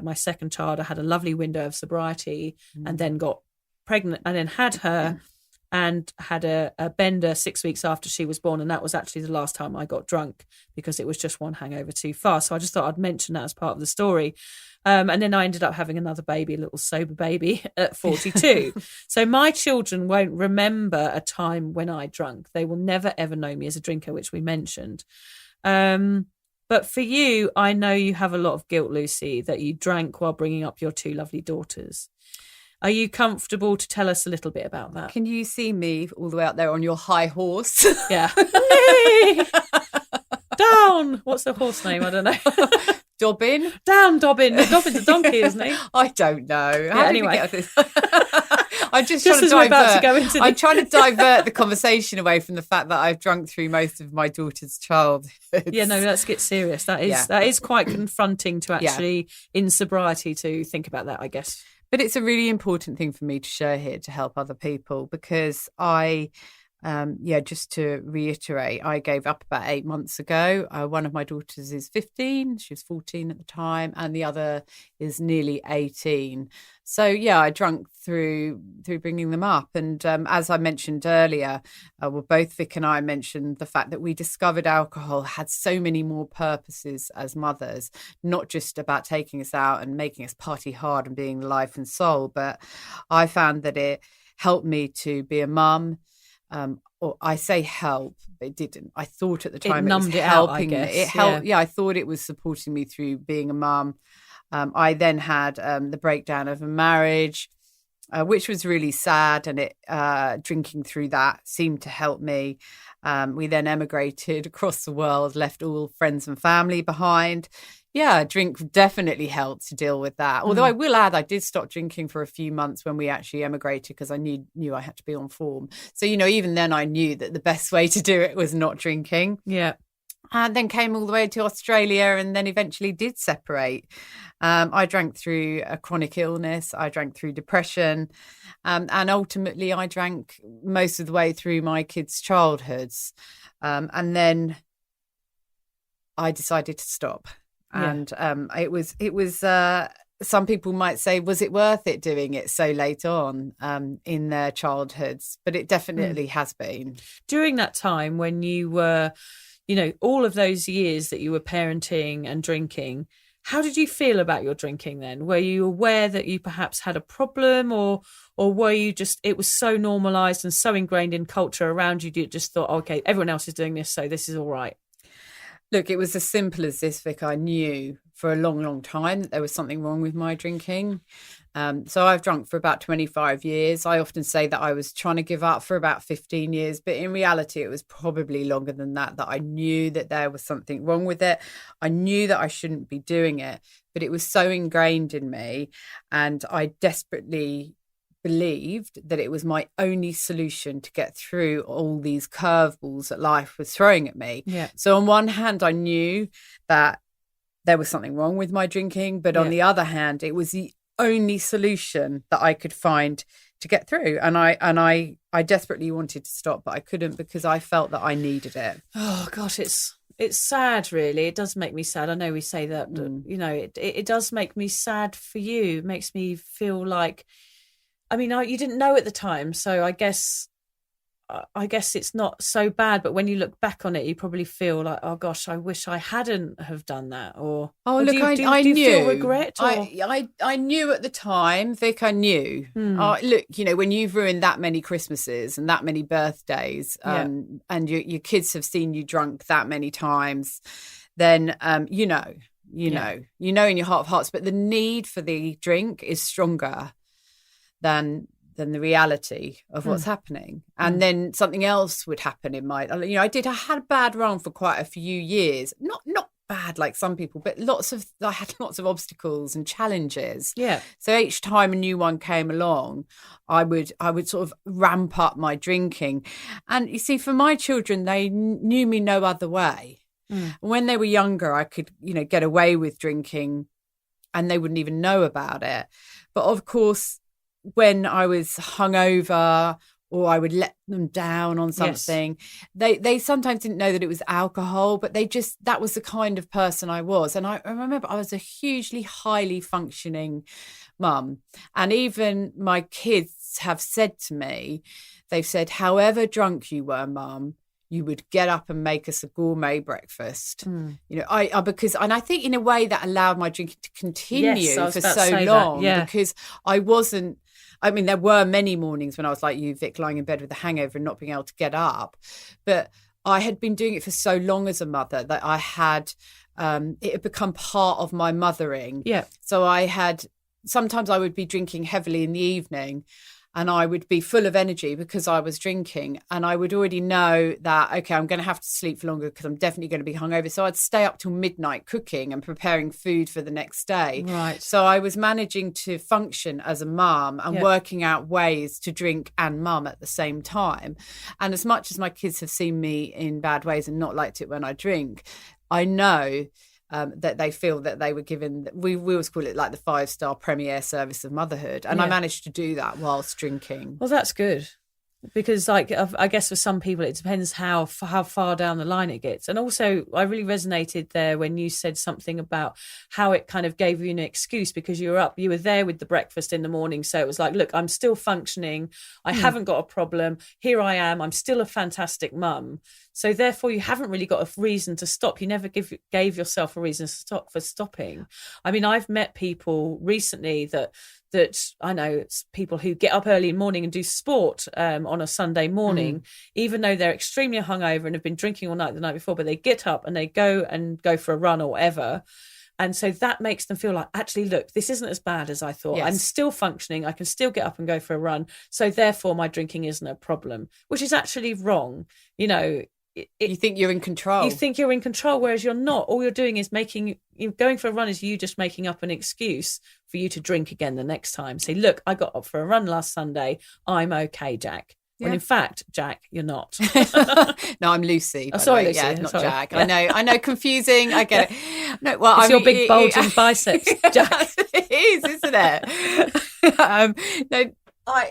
Speaker 3: my second child, I had a lovely window of sobriety and then got pregnant and then had her. And had a bender 6 weeks after she was born. And that was actually the last time I got drunk, because it was just one hangover too far. So I just thought I'd mention that as part of the story. And then I ended up having another baby, a little sober baby at 42. So my children won't remember a time when I drank. They will never, ever know me as a drinker, which we mentioned. But for you, I know you have a lot of guilt, Lucy, that you drank while bringing up your two lovely daughters. Are you comfortable to tell us a little bit about that?
Speaker 4: Can you see me all the way out there on your high horse?
Speaker 3: Yeah. Down. What's the horse name? I don't know.
Speaker 4: Dobbin?
Speaker 3: Down, Dobbin. Dobbin's a donkey, isn't he?
Speaker 4: I don't know. How did we get this? I'm just
Speaker 3: as we're about to go into
Speaker 4: I'm trying to divert the conversation away from the fact that I've drunk through most of my daughter's childhood.
Speaker 3: Yeah, no, let's get serious. That is quite confronting to actually, in sobriety, to think about that, I guess.
Speaker 4: But it's a really important thing for me to share here to help other people, because just to reiterate, I gave up about 8 months ago. One of my daughters is 15. She was 14 at the time. And the other is nearly 18. So, I drank through bringing them up. And as I mentioned earlier, both Vic and I mentioned the fact that we discovered alcohol had so many more purposes as mothers, not just about taking us out and making us party hard and being life and soul. But I found that it helped me to be a mum. Or I say help, but it didn't. I thought at the time it was helping me. It helped. Yeah, I thought it was supporting me through being a mum. I then had the breakdown of a marriage, which was really sad, and drinking through that seemed to help me. We then emigrated across the world, left all friends and family behind. Yeah, drink definitely helped to deal with that. Although I will add, I did stop drinking for a few months when we actually emigrated because I knew I had to be on form. So, even then I knew that the best way to do it was not drinking.
Speaker 3: Yeah.
Speaker 4: And then came all the way to Australia and then eventually did separate. I drank through a chronic illness. I drank through depression. And ultimately, I drank most of the way through my kids' childhoods. And then I decided to stop. And it was some people might say, was it worth it doing it so late on in their childhoods? But it definitely has been.
Speaker 3: During that time when you were, all of those years that you were parenting and drinking, how did you feel about your drinking then? Were you aware that you perhaps had a problem, or were you just, it was so normalised and so ingrained in culture around you, you just thought, okay, everyone else is doing this, so this is all right?
Speaker 4: Look, it was as simple as this, Vic. I knew for a long, long time that there was something wrong with my drinking. So I've drunk for about 25 years. I often say that I was trying to give up for about 15 years, but in reality, it was probably longer than that I knew that there was something wrong with it. I knew that I shouldn't be doing it, but it was so ingrained in me, and I desperately believed that it was my only solution to get through all these curveballs that life was throwing at me.
Speaker 3: Yeah.
Speaker 4: So on one hand, I knew that there was something wrong with my drinking, but on the other hand, it was the only solution that I could find to get through. And I desperately wanted to stop, but I couldn't because I felt that I needed it.
Speaker 3: Oh gosh, it's sad, really. It does make me sad. I know we say that, it does make me sad for you. It makes me feel like, you didn't know at the time, so I guess it's not so bad. But when you look back on it, you probably feel like, oh gosh, I wish I hadn't have done that. Or
Speaker 4: look,
Speaker 3: do you
Speaker 4: I knew.
Speaker 3: Feel regret? Or?
Speaker 4: I knew at the time, Vic. I knew. Look, when you've ruined that many Christmases and that many birthdays, and your kids have seen you drunk that many times, then you know in your heart of hearts. But the need for the drink is stronger than the reality of what's happening. And then something else would happen in my, I had a bad run for quite a few years. Not bad like some people, but I had lots of obstacles and challenges.
Speaker 3: Yeah.
Speaker 4: So each time a new one came along, I would sort of ramp up my drinking. And you see, for my children, they knew me no other way. When they were younger, I could, get away with drinking and they wouldn't even know about it. But of course, when I was hungover or I would let them down on something, they sometimes didn't know that it was alcohol, but that was the kind of person I was. And I remember I was a hugely highly functioning mum. And even my kids have said to me, they've said, however drunk you were, Mum, you would get up and make us a gourmet breakfast. Because I think in a way that allowed my drinking to continue for so long, because I wasn't, there were many mornings when I was like you, Vic, lying in bed with a hangover and not being able to get up. But I had been doing it for so long as a mother that I had, it had become part of my mothering. Yeah. So sometimes I would be drinking heavily in the evening and I would be full of energy because I was drinking, and I would already know that, okay, I'm going to have to sleep for longer because I'm definitely going to be hungover. So I'd stay up till midnight cooking and preparing food for the next day.
Speaker 3: Right.
Speaker 4: So I was managing to function as a mum and working out ways to drink and mum at the same time. And as much as my kids have seen me in bad ways and not liked it when I drink, I know that they feel that they were given, we always call it like the 5-star premier service of motherhood. And I managed to do that whilst drinking.
Speaker 3: Well, that's good. Because I guess for some people, it depends how far down the line it gets. And also, I really resonated there when you said something about how it kind of gave you an excuse because you were there with the breakfast in the morning. So it was like, look, I'm still functioning. I haven't got a problem. Here I am. I'm still a fantastic mum. So therefore, you haven't really got a reason to stop. You never gave yourself a reason to stop for stopping. I've met people recently that I know, it's people who get up early in the morning and do sport on a Sunday morning, even though they're extremely hungover and have been drinking all night the night before, but they get up and they go for a run or whatever. And so that makes them feel like, actually, look, this isn't as bad as I thought. Yes. I'm still functioning. I can still get up and go for a run. So therefore, my drinking isn't a problem, which is actually wrong.
Speaker 4: you think you're in control.
Speaker 3: You think you're in control, whereas you're not. All you're doing is going for a run is you just making up an excuse for you to drink again the next time. Say, look, I got up for a run last Sunday. I'm okay, Jack. When in fact, Jack, you're not.
Speaker 4: No, I'm Lucy.
Speaker 3: Oh, sorry, Lucy.
Speaker 4: Yeah, not
Speaker 3: sorry.
Speaker 4: Jack.
Speaker 3: Yeah.
Speaker 4: I know, confusing. I get it. No, well,
Speaker 3: it's your big bulging biceps, Jack.
Speaker 4: It is, isn't it?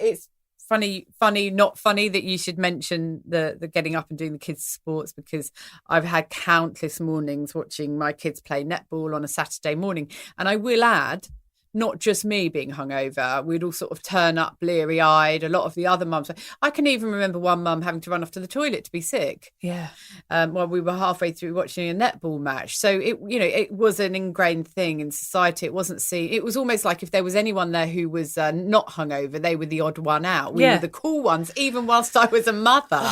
Speaker 4: It's funny, not funny that you should mention the getting up and doing the kids' sports, because I've had countless mornings watching my kids play netball on a Saturday morning. And I will add, not just me being hungover, we'd all sort of turn up bleary-eyed. A lot of the other mums. I can even remember one mum having to run off to the toilet to be sick.
Speaker 3: Yeah.
Speaker 4: While we were halfway through watching a netball match. So it was an ingrained thing in society. It wasn't seen. It was almost like if there was anyone there who was not hungover, they were the odd one out. We were the cool ones. Even whilst I was a mother,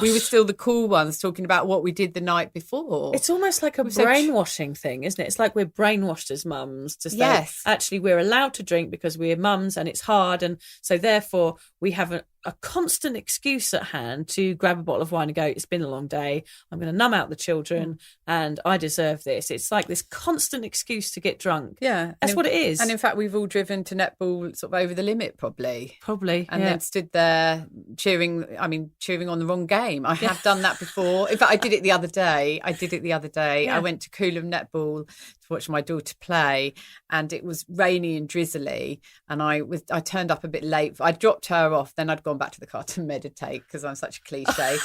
Speaker 4: we were still the cool ones talking about what we did the night before.
Speaker 3: It's almost like a brainwashing thing, isn't it? It's like we're brainwashed as mums to say, actually, we're allowed to drink because we're mums and it's hard, and so therefore we have a constant excuse at hand to grab a bottle of wine and go, it's been a long day, I'm going to numb out the children and I deserve this. It's like this constant excuse to get drunk.
Speaker 4: Yeah,
Speaker 3: that's what it is.
Speaker 4: And in fact, we've all driven to netball sort of over the limit, probably, and then stood there cheering on the wrong game. I have done that before. In fact, I did it the other day. I went to Coolham Netball to watch my daughter play, and it was rainy and drizzly, and I turned up a bit late. I dropped her off, then I'd gone back to the car to meditate because I'm such a cliche,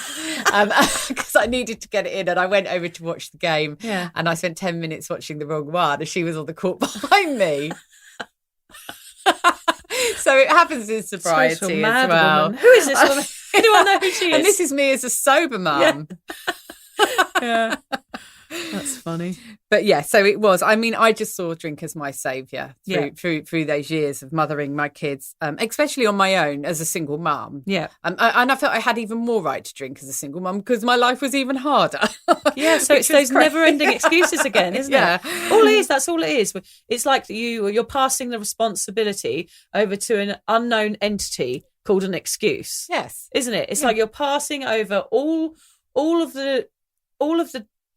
Speaker 4: because I needed to get it in, and I went over to watch the game, and I spent 10 minutes watching the wrong one, and she was on the court behind me. So it happens in sobriety as well.
Speaker 3: Woman. Who is this woman? Anyone know who she is?
Speaker 4: And this is me as a sober mum.
Speaker 3: Yeah. That's funny.
Speaker 4: But yeah, so it was. I mean, I just saw drink as my saviour through those years of mothering my kids, especially on my own as a single mum.
Speaker 3: Yeah.
Speaker 4: And I felt I had even more right to drink as a single mum because my life was even harder.
Speaker 3: Yeah, so it's those never-ending excuses again, isn't it? That's all it is. It's like you're passing the responsibility over to an unknown entity called an excuse.
Speaker 4: Yes.
Speaker 3: Isn't it? It's like you're passing over all of the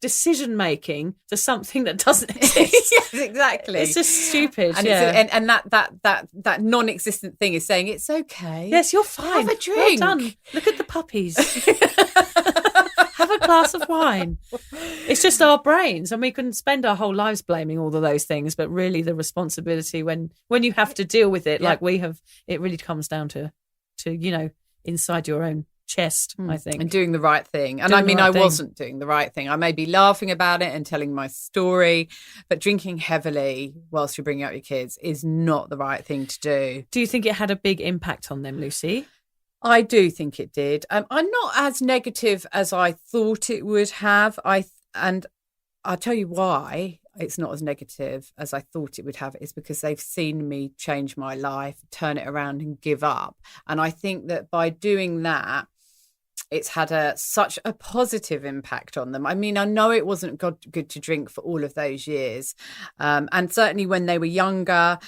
Speaker 3: decision making to something that doesn't exist.
Speaker 4: Yes, exactly.
Speaker 3: It's just stupid.
Speaker 4: And and that non-existent thing is saying it's okay.
Speaker 3: Yes, you're fine.
Speaker 4: Have a drink.
Speaker 3: Well done. Look at the puppies. Have a glass of wine. It's just our brains, and we can spend our whole lives blaming all of those things, but really the responsibility when you have to deal with it, like we have, it really comes down to inside your own chest, I think. And
Speaker 4: doing the right thing. And I wasn't doing the right thing. I may be laughing about it and telling my story, but drinking heavily whilst you're bringing up your kids is not the right thing to do.
Speaker 3: Do you think it had a big impact on them, Lucy?
Speaker 4: I do think it did. I'm not as negative as I thought it would have. And I'll tell you why it's not as negative as I thought it would have. Is because they've seen me change my life, turn it around and give up. And I think that by doing that, it's had such a positive impact on them. I mean, I know it wasn't good to drink for all of those years. And certainly when they were younger,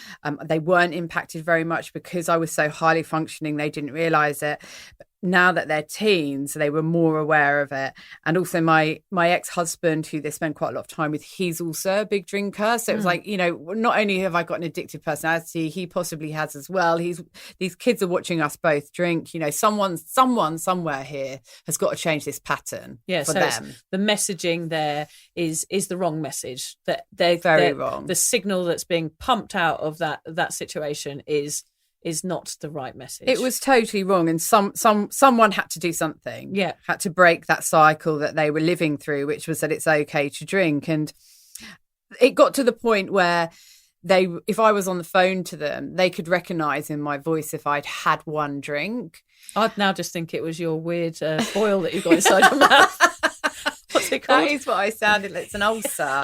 Speaker 4: they weren't impacted very much because I was so highly functioning, they didn't realise it. But now that they're teens, they were more aware of it. And also my ex-husband, who they spend quite a lot of time with, he's also a big drinker. So it was like, not only have I got an addictive personality, he possibly has as well. These kids are watching us both drink. Someone somewhere here has got to change this pattern for them.
Speaker 3: The messaging there is the wrong message. That
Speaker 4: they're wrong.
Speaker 3: The signal that's being pumped out of that situation is not the right message.
Speaker 4: It was totally wrong, and someone had to do something.
Speaker 3: Yeah,
Speaker 4: had to break that cycle that they were living through, which was that it's okay to drink. And it got to the point where if I was on the phone to them, they could recognise in my voice if I'd had one drink.
Speaker 3: I'd now just think it was your weird boil that you got inside your mouth. What's it called?
Speaker 4: That is what I sounded like. It's an ulcer.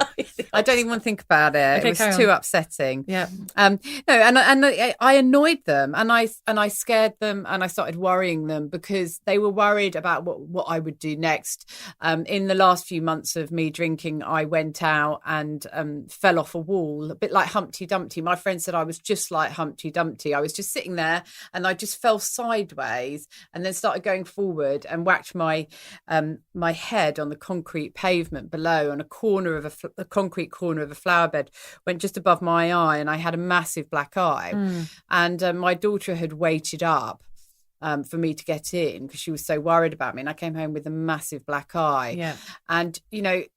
Speaker 4: I don't even want to think about it.
Speaker 3: Okay,
Speaker 4: It was too upsetting.
Speaker 3: Yeah.
Speaker 4: No, and I annoyed them, and I scared them, and I started worrying them because they were worried about what I would do next. In the last few months of me drinking, I went out and fell off a wall, a bit like Humpty Dumpty. My friend said I was just like Humpty Dumpty. I was just sitting there, and I just fell sideways, and then started going forward and whacked my head on the concrete pavement below, on a concrete corner of a flower bed, went just above my eye, and I had a massive black eye. And my daughter had waited up for me to get in because she was so worried about me, and I came home with a massive black eye.
Speaker 3: Yeah.
Speaker 4: And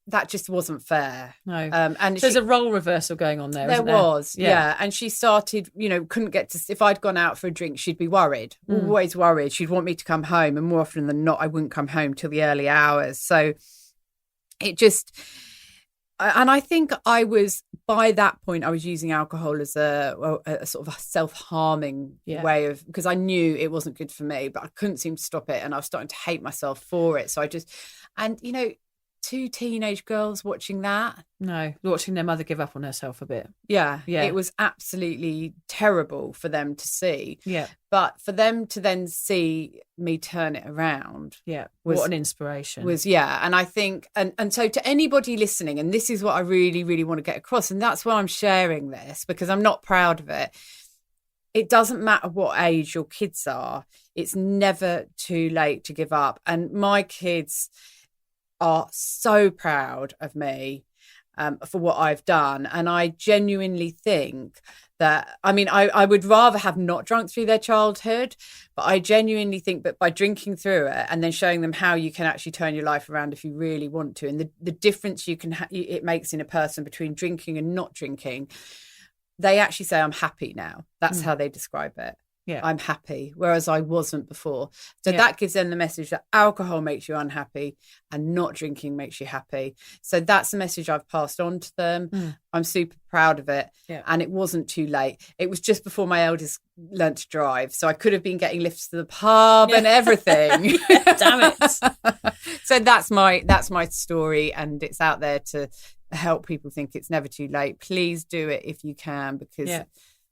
Speaker 4: that just wasn't fair.
Speaker 3: No.
Speaker 4: And
Speaker 3: there's a role reversal going on there.
Speaker 4: There
Speaker 3: isn't there
Speaker 4: was. Yeah. And she started, couldn't get to, if I'd gone out for a drink, she'd be worried, always worried. She'd want me to come home, and more often than not, I wouldn't come home till the early hours. So it just, and I think by that point, I was using alcohol as a sort of a self-harming way of, because I knew it wasn't good for me, but I couldn't seem to stop it. And I was starting to hate myself for it. So two teenage girls watching that.
Speaker 3: No, watching their mother give up on herself a bit.
Speaker 4: Yeah. It was absolutely terrible for them to see.
Speaker 3: Yeah.
Speaker 4: But for them to then see me turn it around.
Speaker 3: Yeah. What an inspiration.
Speaker 4: And I think, and so to anybody listening, and this is what I really, really want to get across, and that's why I'm sharing this, because I'm not proud of it. It doesn't matter what age your kids are. It's never too late to give up. And my kids are so proud of me for what I've done. And I genuinely think that, I would rather have not drunk through their childhood, but I genuinely think that by drinking through it and then showing them how you can actually turn your life around if you really want to, and the difference it makes in a person between drinking and not drinking, they actually say, I'm happy now. That's how they describe it. Yeah. I'm happy, whereas I wasn't before. So that gives them the message that alcohol makes you unhappy and not drinking makes you happy. So that's the message I've passed on to them. I'm super proud of it. Yeah. And it wasn't too late. It was just before my eldest learnt to drive. So I could have been getting lifts to the pub and everything.
Speaker 3: Damn it.
Speaker 4: So that's my story, and it's out there to help people think it's never too late. Please do it if you can, because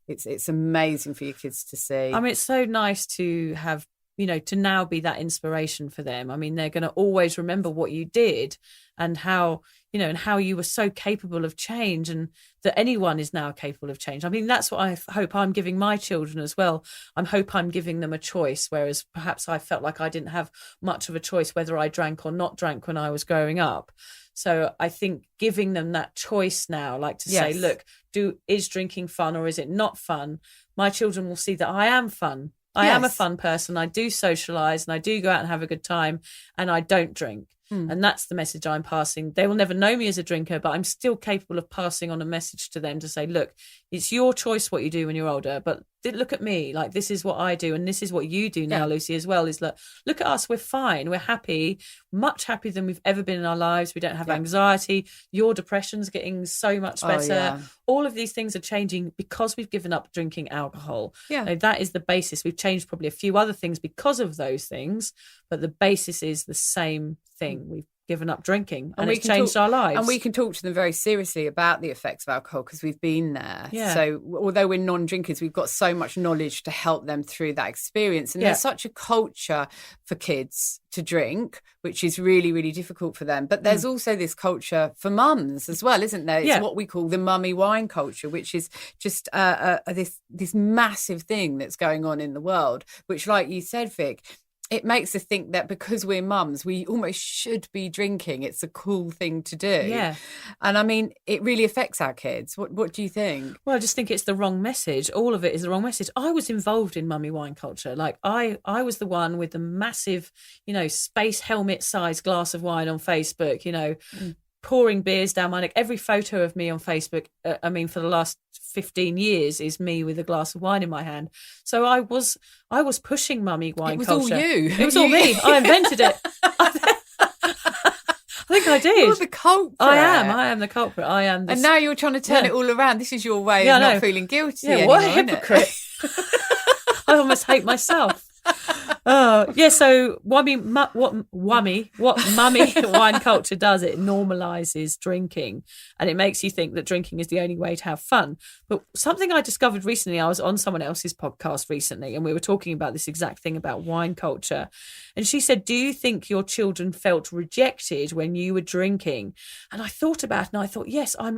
Speaker 4: it's amazing for your kids to see.
Speaker 3: It's so nice to have, to now be that inspiration for them. They're going to always remember what you did and how, and how you were so capable of change, and that anyone is now capable of change. That's what I hope I'm giving my children as well. I hope I'm giving them a choice, whereas perhaps I felt like I didn't have much of a choice whether I drank or not drank when I was growing up. So I think giving them that choice now, like to say, look, is drinking fun or is it not fun? My children will see that I am fun. I am a fun person. I do socialise and I do go out and have a good time, and I don't drink. And that's the message I'm passing. They will never know me as a drinker, but I'm still capable of passing on a message to them to say, look, it's your choice what you do when you're older, but look at me, like this is what I do and this is what you do now, Lucy, as well, is look at us, we're fine, we're happy, much happier than we've ever been in our lives. We don't have anxiety. Your depression's getting so much better. All of these things are changing because we've given up drinking alcohol. That is the basis. We've changed probably a few other things because of those things, but the basis is the same thing. We've given up drinking and it's changed our lives.
Speaker 4: And we can talk to them very seriously about the effects of alcohol because we've been there. So although we're non-drinkers, we've got so much knowledge to help them through that experience. And there's such a culture for kids to drink, which is really, really difficult for them. But there's also this culture for mums as well, isn't there? It's what we call the mummy wine culture, which is just this massive thing that's going on in the world, which, like you said, Vic, it makes us think that because we're mums, we almost should be drinking. It's a cool thing to do.
Speaker 3: Yeah.
Speaker 4: And it really affects our kids. What do you think?
Speaker 3: Well, I just think it's the wrong message. All of it is the wrong message. I was involved in mummy wine culture. Like I was the one with the massive, space helmet size glass of wine on Facebook, pouring beers down my neck. Every photo of me on Facebook, for the last 15 years is me with a glass of wine in my hand. So I was pushing mummy wine culture.
Speaker 4: It was all you.
Speaker 3: It was all me. I invented it. I think I did.
Speaker 4: You're the culprit.
Speaker 3: I am the culprit. I am.
Speaker 4: And now you're trying to turn it all around. This is your way of not feeling guilty anymore,
Speaker 3: what a hypocrite. I almost hate myself. Oh, yeah. So what mummy wine culture does, it normalizes drinking, and it makes you think that drinking is the only way to have fun. But something I discovered recently, I was on someone else's podcast recently, and we were talking about this exact thing about wine culture. And she said, do you think your children felt rejected when you were drinking? And I thought about it, and I thought, yes, I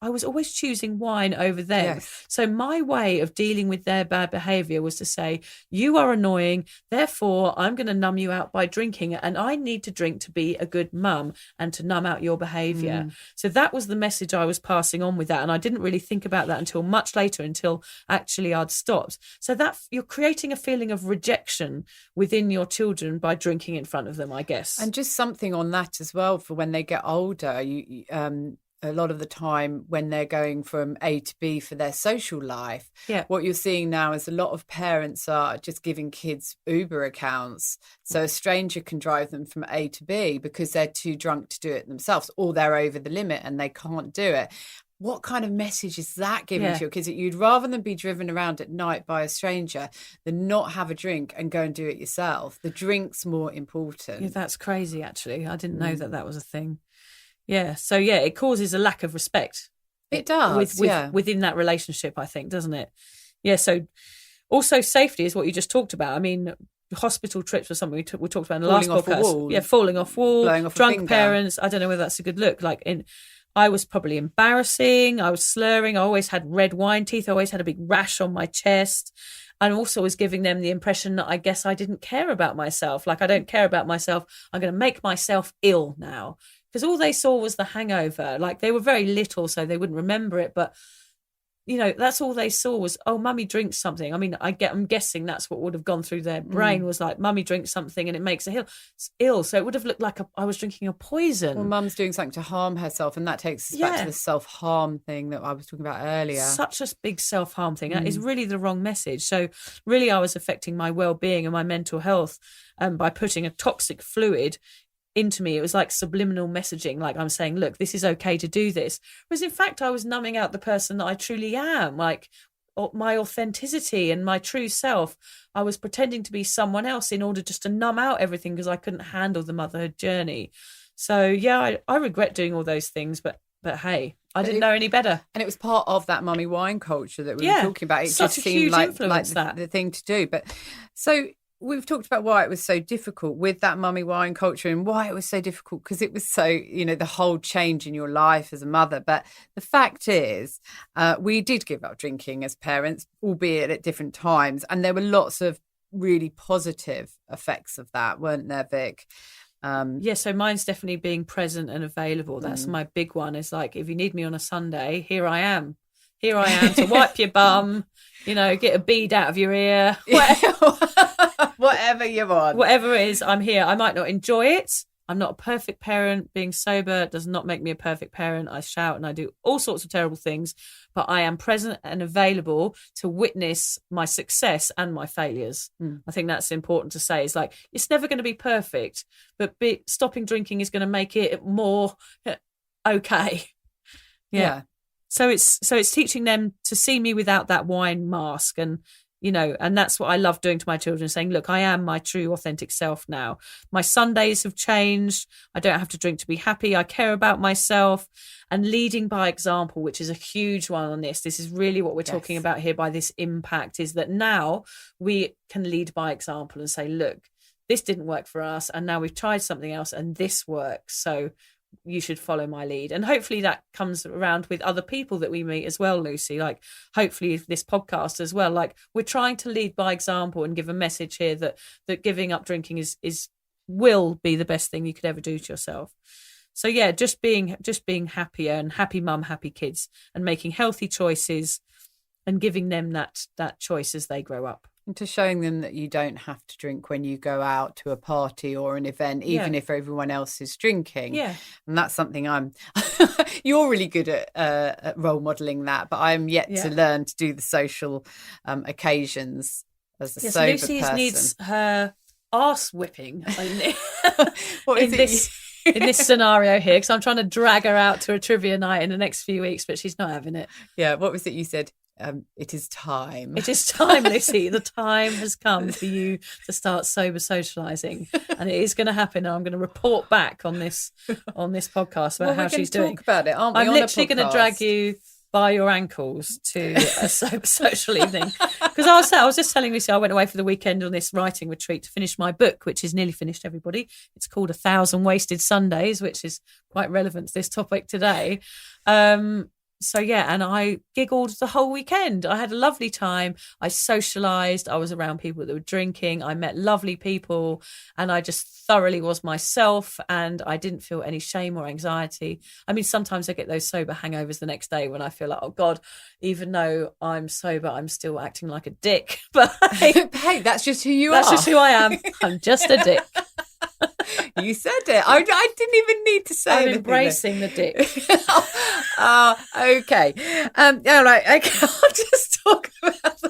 Speaker 3: was always choosing wine over them.
Speaker 4: Yes.
Speaker 3: So my way of dealing with their bad behavior was to say, you are annoying, therefore I'm going to numb you out by drinking, and I need to drink to be a good mum and to numb out your behavior. So that was the message I was passing on with that, and I didn't really think about that until much later, until actually I'd stopped. So that you're creating a feeling of rejection within your children by drinking in front of them, I guess.
Speaker 4: And just something on that as well for when they get older, a lot of the time when they're going from A to B for their social life, what you're seeing now is a lot of parents are just giving kids Uber accounts. So a stranger can drive them from A to B because they're too drunk to do it themselves, or they're over the limit and they can't do it. What kind of message is that giving to your kids? That you'd rather than be driven around at night by a stranger than not have a drink and go and do it yourself. The drink's more important.
Speaker 3: Yeah, that's crazy, actually. I didn't know that was a thing. Yeah. So, it causes a lack of respect.
Speaker 4: It does,
Speaker 3: within that relationship, I think, doesn't it? Yeah. So also safety is what you just talked about. I mean, hospital trips was something we talked about in the last podcast. Yeah, falling off wall, drunk parents. I don't know whether that's a good look. I was probably embarrassing. I was slurring. I always had red wine teeth. I always had a big rash on my chest. And also was giving them the impression that I guess I didn't care about myself. Like, I don't care about myself. I'm going to make myself ill now. Because all they saw was the hangover. Like, they were very little, so they wouldn't remember it. But, that's all they saw was, oh, mummy drinks something. I mean, I'm guessing that's what would have gone through their brain was like, mummy drinks something and it makes her ill. So it would have looked like I was drinking a poison.
Speaker 4: Well, mum's doing something to harm herself. And that takes us back to the self-harm thing that I was talking about earlier.
Speaker 3: Such a big self-harm thing. That is really the wrong message. So really I was affecting my well-being and my mental health by putting a toxic fluid into me. It was like subliminal messaging, like I'm saying, look, this is okay to do this. Whereas in fact, I was numbing out the person that I truly am, like my authenticity and my true self. I was pretending to be someone else in order just to numb out everything because I couldn't handle the motherhood journey. So I regret doing all those things, but hey, I didn't know any better.
Speaker 4: And it was part of that mummy wine culture that we were talking about. It
Speaker 3: such
Speaker 4: just
Speaker 3: a
Speaker 4: seemed
Speaker 3: huge
Speaker 4: like
Speaker 3: influence,
Speaker 4: the thing to do. But so we've talked about why it was so difficult with that mummy wine culture and why it was so difficult because it was so, the whole change in your life as a mother. But the fact is, we did give up drinking as parents, albeit at different times. And there were lots of really positive effects of that, weren't there, Vic?
Speaker 3: So mine's definitely being present and available. That's my big one. It's like, if you need me on a Sunday, here I am to wipe your bum, get a bead out of your ear.
Speaker 4: Whatever you want.
Speaker 3: Whatever it is, I'm here. I might not enjoy it. I'm not a perfect parent. Being sober does not make me a perfect parent. I shout and I do all sorts of terrible things, but I am present and available to witness my success and my failures. I think that's important to say. It's like, it's never going to be perfect, but stopping drinking is going to make it more okay. Yeah. So it's teaching them to see me without that wine mask, and and that's what I love doing to my children, saying, look, I am my true authentic self now. My Sundays have changed. I don't have to drink to be happy. I care about myself, and leading by example, which is a huge one on this. This is really what we're talking about here by this impact, is that now we can lead by example and say, look, this didn't work for us, and now we've tried something else and this works. So you should follow my lead. And hopefully that comes around with other people that we meet as well, Lucy, like hopefully this podcast as well. Like, we're trying to lead by example and give a message here that giving up drinking will be the best thing you could ever do to yourself. So just being happier, and happy mum, happy kids, and making healthy choices and giving them that choice as they grow up.
Speaker 4: And to showing them that you don't have to drink when you go out to a party or an event, even if everyone else is drinking. Yeah. And that's something you're really good at role modelling that, but I'm yet to learn to do the social occasions as a sober
Speaker 3: Lucy
Speaker 4: person.
Speaker 3: Needs her arse whipping
Speaker 4: in
Speaker 3: this scenario here, because I'm trying to drag her out to a trivia night in the next few weeks, but she's not having it.
Speaker 4: Yeah, what was it you said? it is time.
Speaker 3: It is time, Lucy. The time has come for you to start sober socialising, and it is going to happen. And I'm going to report back on this podcast about how she's doing.
Speaker 4: Talk about it, aren't we?
Speaker 3: I'm literally going to drag you by your ankles to a sober social evening, because I was just telling Lucy I went away for the weekend on this writing retreat to finish my book, which is nearly finished. Everybody, it's called 1,000 Wasted Sundays, which is quite relevant to this topic today. So yeah, and I giggled the whole weekend. I had a lovely time. I socialised. I was around people that were drinking. I met lovely people, and I just thoroughly was myself, and I didn't feel any shame or anxiety. I mean, sometimes I get those sober hangovers the next day when I feel like, oh God, even though I'm sober, I'm still acting like a dick. But
Speaker 4: hey, that's just who you are.
Speaker 3: That's just who I am. I'm just a dick.
Speaker 4: You said it. I didn't even need to say
Speaker 3: I'm
Speaker 4: anything.
Speaker 3: embracing the dick.
Speaker 4: Okay. Yeah, right. Okay. I'll just talk about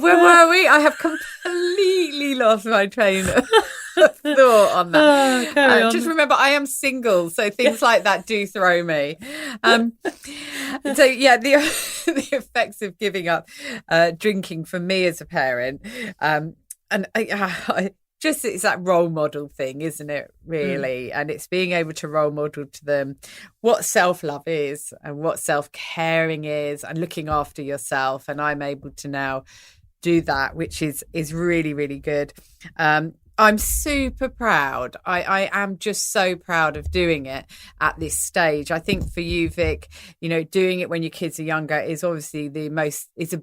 Speaker 4: where were we? I have completely lost my train of thought on that.
Speaker 3: Carry on.
Speaker 4: Just remember, I am single, so things like that do throw me. So yeah, the effects of giving up drinking for me as a parent, and just it's that role model thing, isn't it, really? And it's being able to role model to them what self-love is and what self-caring is and looking after yourself. And I'm able to now do that, which is really, really good. I'm super proud. I am just so proud of doing it at this stage. I think for you, Vic, doing it when your kids are younger is obviously the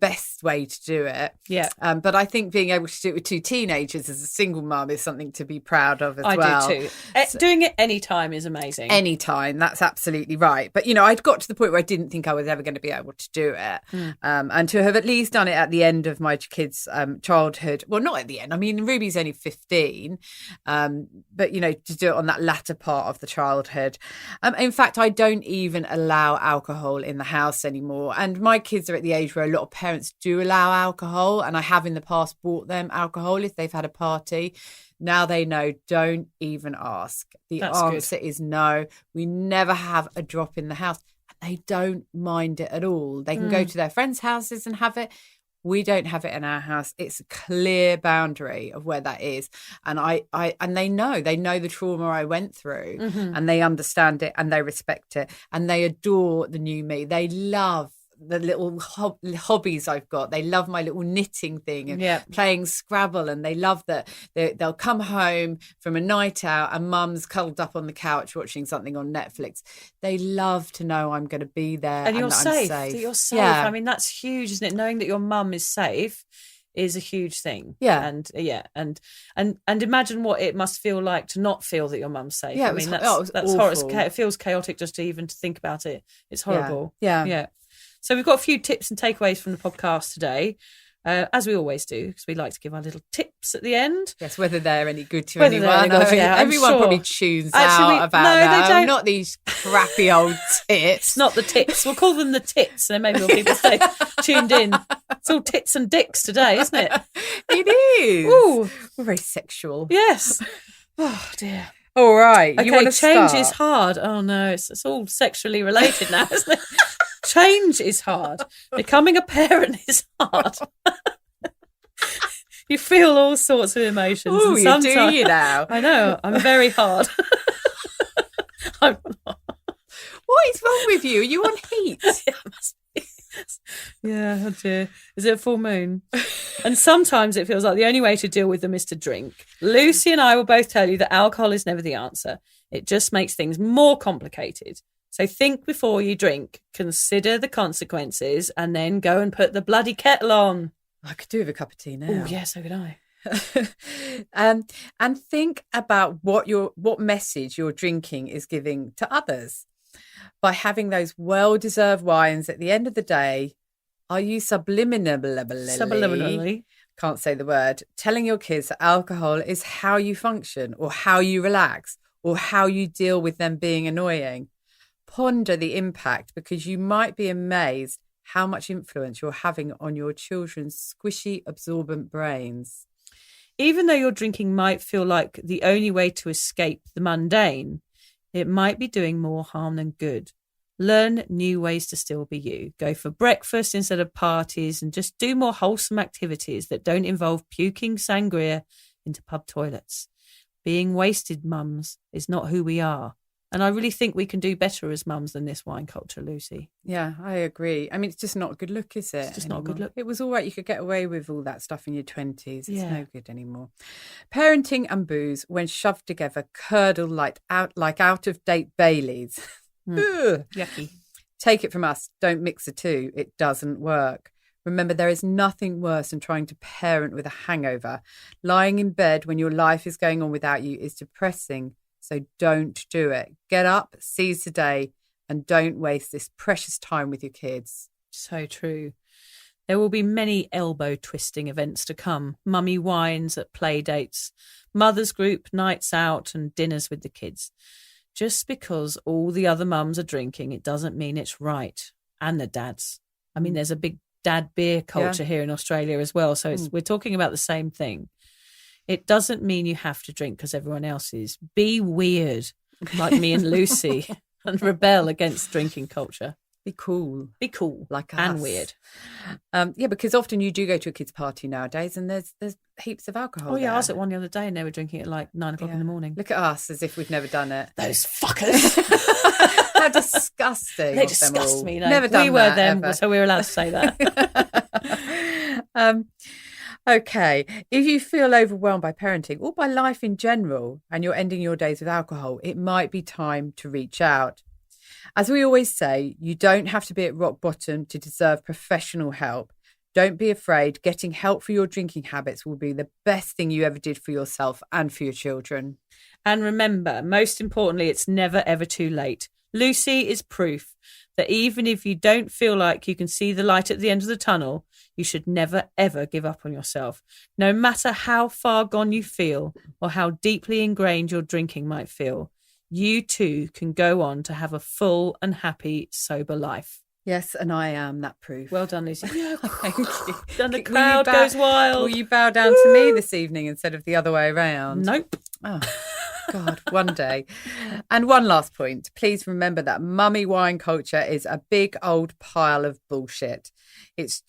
Speaker 4: best way to do it. Yeah. But I think being able to do it with 2 teenagers as a single mum is something to be proud of as well.
Speaker 3: I do too. Doing it anytime is amazing.
Speaker 4: Anytime, that's absolutely right. But, I'd got to the point where I didn't think I was ever going to be able to do it. And to have at least done it at the end of my kids' childhood. Well, not at the end. I mean, Ruby's only 15. But to do it on that latter part of the childhood. In fact, I don't even allow alcohol in the house anymore, and my kids are at the age where a lot of parents do allow alcohol, and I have in the past bought them alcohol if they've had a party. Now they know, don't even ask. That's answer good. Is no. We never have a drop in the house. They don't mind it at all. They can go to their friends' houses and have it. We don't have it in our house. It's a clear boundary of where that is. And and they know the trauma I went through, and they understand it and they respect it and they adore the new me. They love the little hobbies I've got. They love my little knitting thing and playing Scrabble, and they love that they'll come home from a night out and mum's cuddled up on the couch watching something on Netflix. They love to know I'm going to be there and
Speaker 3: you're
Speaker 4: that
Speaker 3: safe.
Speaker 4: I'm safe.
Speaker 3: That you're safe.
Speaker 4: Yeah.
Speaker 3: I mean, that's huge, isn't it? Knowing that your mum is safe is a huge thing.
Speaker 4: Yeah.
Speaker 3: And imagine what it must feel like to not feel that your mum's safe.
Speaker 4: Yeah,
Speaker 3: I mean, that's
Speaker 4: awful.
Speaker 3: horrible. It feels chaotic just to even to think about it. It's horrible.
Speaker 4: Yeah.
Speaker 3: So we've got a few tips and takeaways from the podcast today, as we always do, because we like to give our little tips at the end.
Speaker 4: Yes, whether they're any good to anyone. Everyone probably tunes out about that. They don't. Not these crappy old tits.
Speaker 3: It's not the tits. We'll call them the tits, and then maybe when people stay tuned in. It's all tits and dicks today, isn't it?
Speaker 4: It is.
Speaker 3: Ooh.
Speaker 4: We're very sexual.
Speaker 3: Yes. Oh, dear.
Speaker 4: All right.
Speaker 3: Okay,
Speaker 4: you want to
Speaker 3: change
Speaker 4: start?
Speaker 3: Is hard. Oh, no, it's all sexually related now, isn't it? Change is hard. Becoming a parent is hard. You feel all sorts of emotions.
Speaker 4: Oh, you do, you now.
Speaker 3: I know. I'm very hard. I'm not.
Speaker 4: What is wrong with you? Are you on heat?
Speaker 3: Yeah, must be. Yeah, oh dear. Is it a full moon? And sometimes it feels like the only way to deal with them is to drink. Lucy and I will both tell you that alcohol is never the answer. It just makes things more complicated. So think before you drink, consider the consequences, and then go and put the bloody kettle on.
Speaker 4: I could do with a cup of tea now.
Speaker 3: Oh, yeah, so could I.
Speaker 4: And think about what message your drinking is giving to others. By having those well-deserved wines at the end of the day, are you subliminally, can't say the word, telling your kids that alcohol is how you function or how you relax or how you deal with them being annoying? Ponder the impact, because you might be amazed how much influence you're having on your children's squishy, absorbent brains.
Speaker 3: Even though your drinking might feel like the only way to escape the mundane, it might be doing more harm than good. Learn new ways to still be you. Go for breakfast instead of parties and just do more wholesome activities that don't involve puking sangria into pub toilets. Being wasted mums is not who we are. And I really think we can do better as mums than this wine culture, Lucy.
Speaker 4: Yeah, I agree. I mean, it's just not a good look, is it?
Speaker 3: It's just not a good look.
Speaker 4: It was all right. You could get away with all that stuff in your 20s. It's
Speaker 3: Yeah.
Speaker 4: no good anymore. Parenting and booze, when shoved together, curdle like out-of-date Baileys. Ugh.
Speaker 3: Yucky.
Speaker 4: Take it from us. Don't mix the two. It doesn't work. Remember, there is nothing worse than trying to parent with a hangover. Lying in bed when your life is going on without you is depressing. So don't do it. Get up, seize the day, and don't waste this precious time with your kids.
Speaker 3: So true. There will be many elbow twisting events to come. Mummy wines at play dates, mother's group nights out and dinners with the kids. Just because all the other mums are drinking, it doesn't mean it's right. And the dads. I mean, there's a big dad beer culture here in Australia as well. So we're talking about the same thing. It doesn't mean you have to drink because everyone else is. Be weird, like me and Lucy, and rebel against drinking culture.
Speaker 4: Be cool.
Speaker 3: Be cool.
Speaker 4: Like us.
Speaker 3: And weird.
Speaker 4: Yeah, because often you do go to a kid's party nowadays and there's heaps of alcohol.
Speaker 3: Oh, yeah,
Speaker 4: there.
Speaker 3: I was at one the other day and they were drinking at like 9 o'clock in the morning.
Speaker 4: Look at us as if we've never done it.
Speaker 3: Those fuckers.
Speaker 4: How disgusting.
Speaker 3: They disgust me. No.
Speaker 4: Never done
Speaker 3: we were
Speaker 4: that,
Speaker 3: them,
Speaker 4: ever.
Speaker 3: so we were allowed to say that.
Speaker 4: Okay. If you feel overwhelmed by parenting or by life in general and you're ending your days with alcohol, it might be time to reach out. As we always say, you don't have to be at rock bottom to deserve professional help. Don't be afraid. Getting help for your drinking habits will be the best thing you ever did for yourself and for your children.
Speaker 3: And remember, most importantly, it's never, ever too late. Lucy is proof that even if you don't feel like you can see the light at the end of the tunnel, you should never, ever give up on yourself. No matter how far gone you feel or how deeply ingrained your drinking might feel, you too can go on to have a full and happy, sober life.
Speaker 4: Yes, and I am that proof.
Speaker 3: Well done, Lucy.
Speaker 4: Thank you.
Speaker 3: And the crowd goes wild.
Speaker 4: Will you bow down to me this evening instead of the other way around?
Speaker 3: Nope.
Speaker 4: Oh, God, one day. And one last point. Please remember that mummy wine culture is a big old pile of bullshit. It's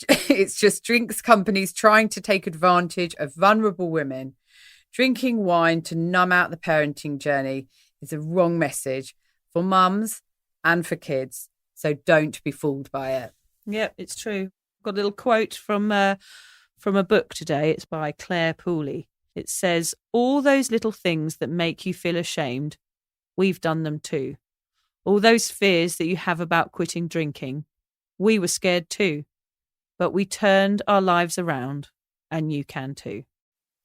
Speaker 4: just drinks companies trying to take advantage of vulnerable women. Drinking wine to numb out the parenting journey is a wrong message for mums and for kids. So don't be fooled by it.
Speaker 3: Yep, it's true. Got a little quote from a book today. It's by Claire Pooley. It says, all those little things that make you feel ashamed, we've done them too. All those fears that you have about quitting drinking, we were scared too. But we turned our lives around, and you can too.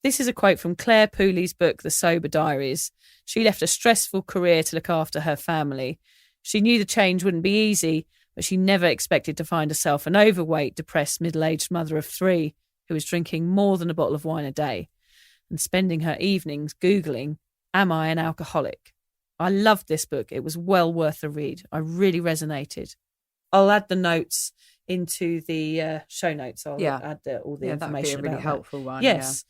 Speaker 3: This is a quote from Claire Pooley's book, The Sober Diaries. She left a stressful career to look after her family. She knew the change wouldn't be easy, but she never expected to find herself an overweight, depressed, middle-aged mother of 3 who was drinking more than a bottle of wine a day and spending her evenings Googling, am I an alcoholic? I loved this book. It was well worth a read. I really resonated. I'll add the notes into the show notes. I'll add all the information.
Speaker 4: That'd be a really
Speaker 3: about
Speaker 4: helpful one.
Speaker 3: Yes.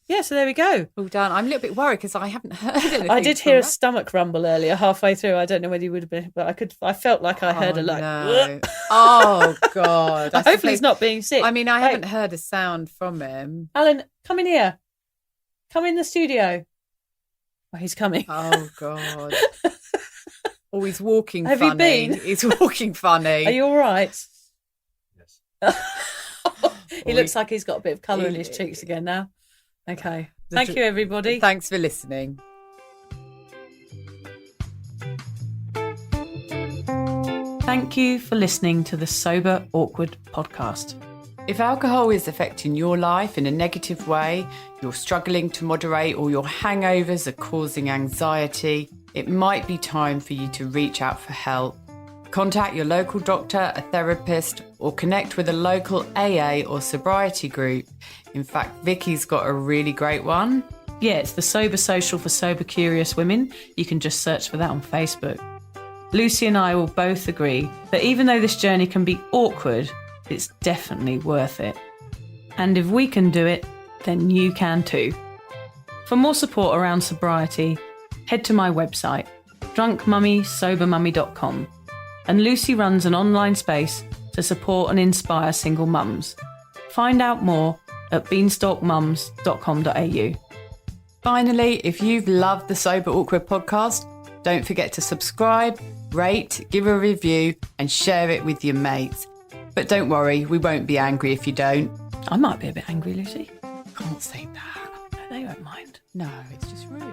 Speaker 3: Yeah, so there we go.
Speaker 4: All done. I'm a little bit worried because I haven't heard anything.
Speaker 3: I did hear a stomach rumble earlier halfway through. I don't know whether you would have been, but I felt like I heard a like.
Speaker 4: No. Oh God!
Speaker 3: Hopefully he's not being sick.
Speaker 4: I mean, I haven't heard a sound from him.
Speaker 3: Alan, come in here. Come in the studio. Oh, he's coming.
Speaker 4: Oh God! Oh, he's walking.
Speaker 3: Have
Speaker 4: funny.
Speaker 3: you been?
Speaker 4: He's walking funny.
Speaker 3: Are you all right?
Speaker 2: Yes.
Speaker 3: He looks like he's got a bit of colour in his cheeks again now. Okay. Thank you, everybody.
Speaker 4: Thanks for listening.
Speaker 3: Thank you for listening to the Sober Awkward podcast.
Speaker 4: If alcohol is affecting your life in a negative way, you're struggling to moderate, or your hangovers are causing anxiety, it might be time for you to reach out for help. Contact your local doctor, a therapist, or connect with a local AA or sobriety group. In fact, Vicky's got a really great one.
Speaker 3: Yeah, it's the Sober Social for Sober Curious Women. You can just search for that on Facebook. Lucy and I will both agree that even though this journey can be awkward, it's definitely worth it. And if we can do it, then you can too. For more support around sobriety, head to my website, drunkmummysobermummy.com. and Lucy runs an online space to support and inspire single mums. Find out more at beanstalkmums.com.au.
Speaker 4: Finally, if you've loved the Sober Awkward podcast, don't forget to subscribe, rate, give a review and share it with your mates. But don't worry, we won't be angry if you don't.
Speaker 3: I might be a bit angry, Lucy.
Speaker 4: Can't say that.
Speaker 3: They won't mind.
Speaker 4: No, it's just rude.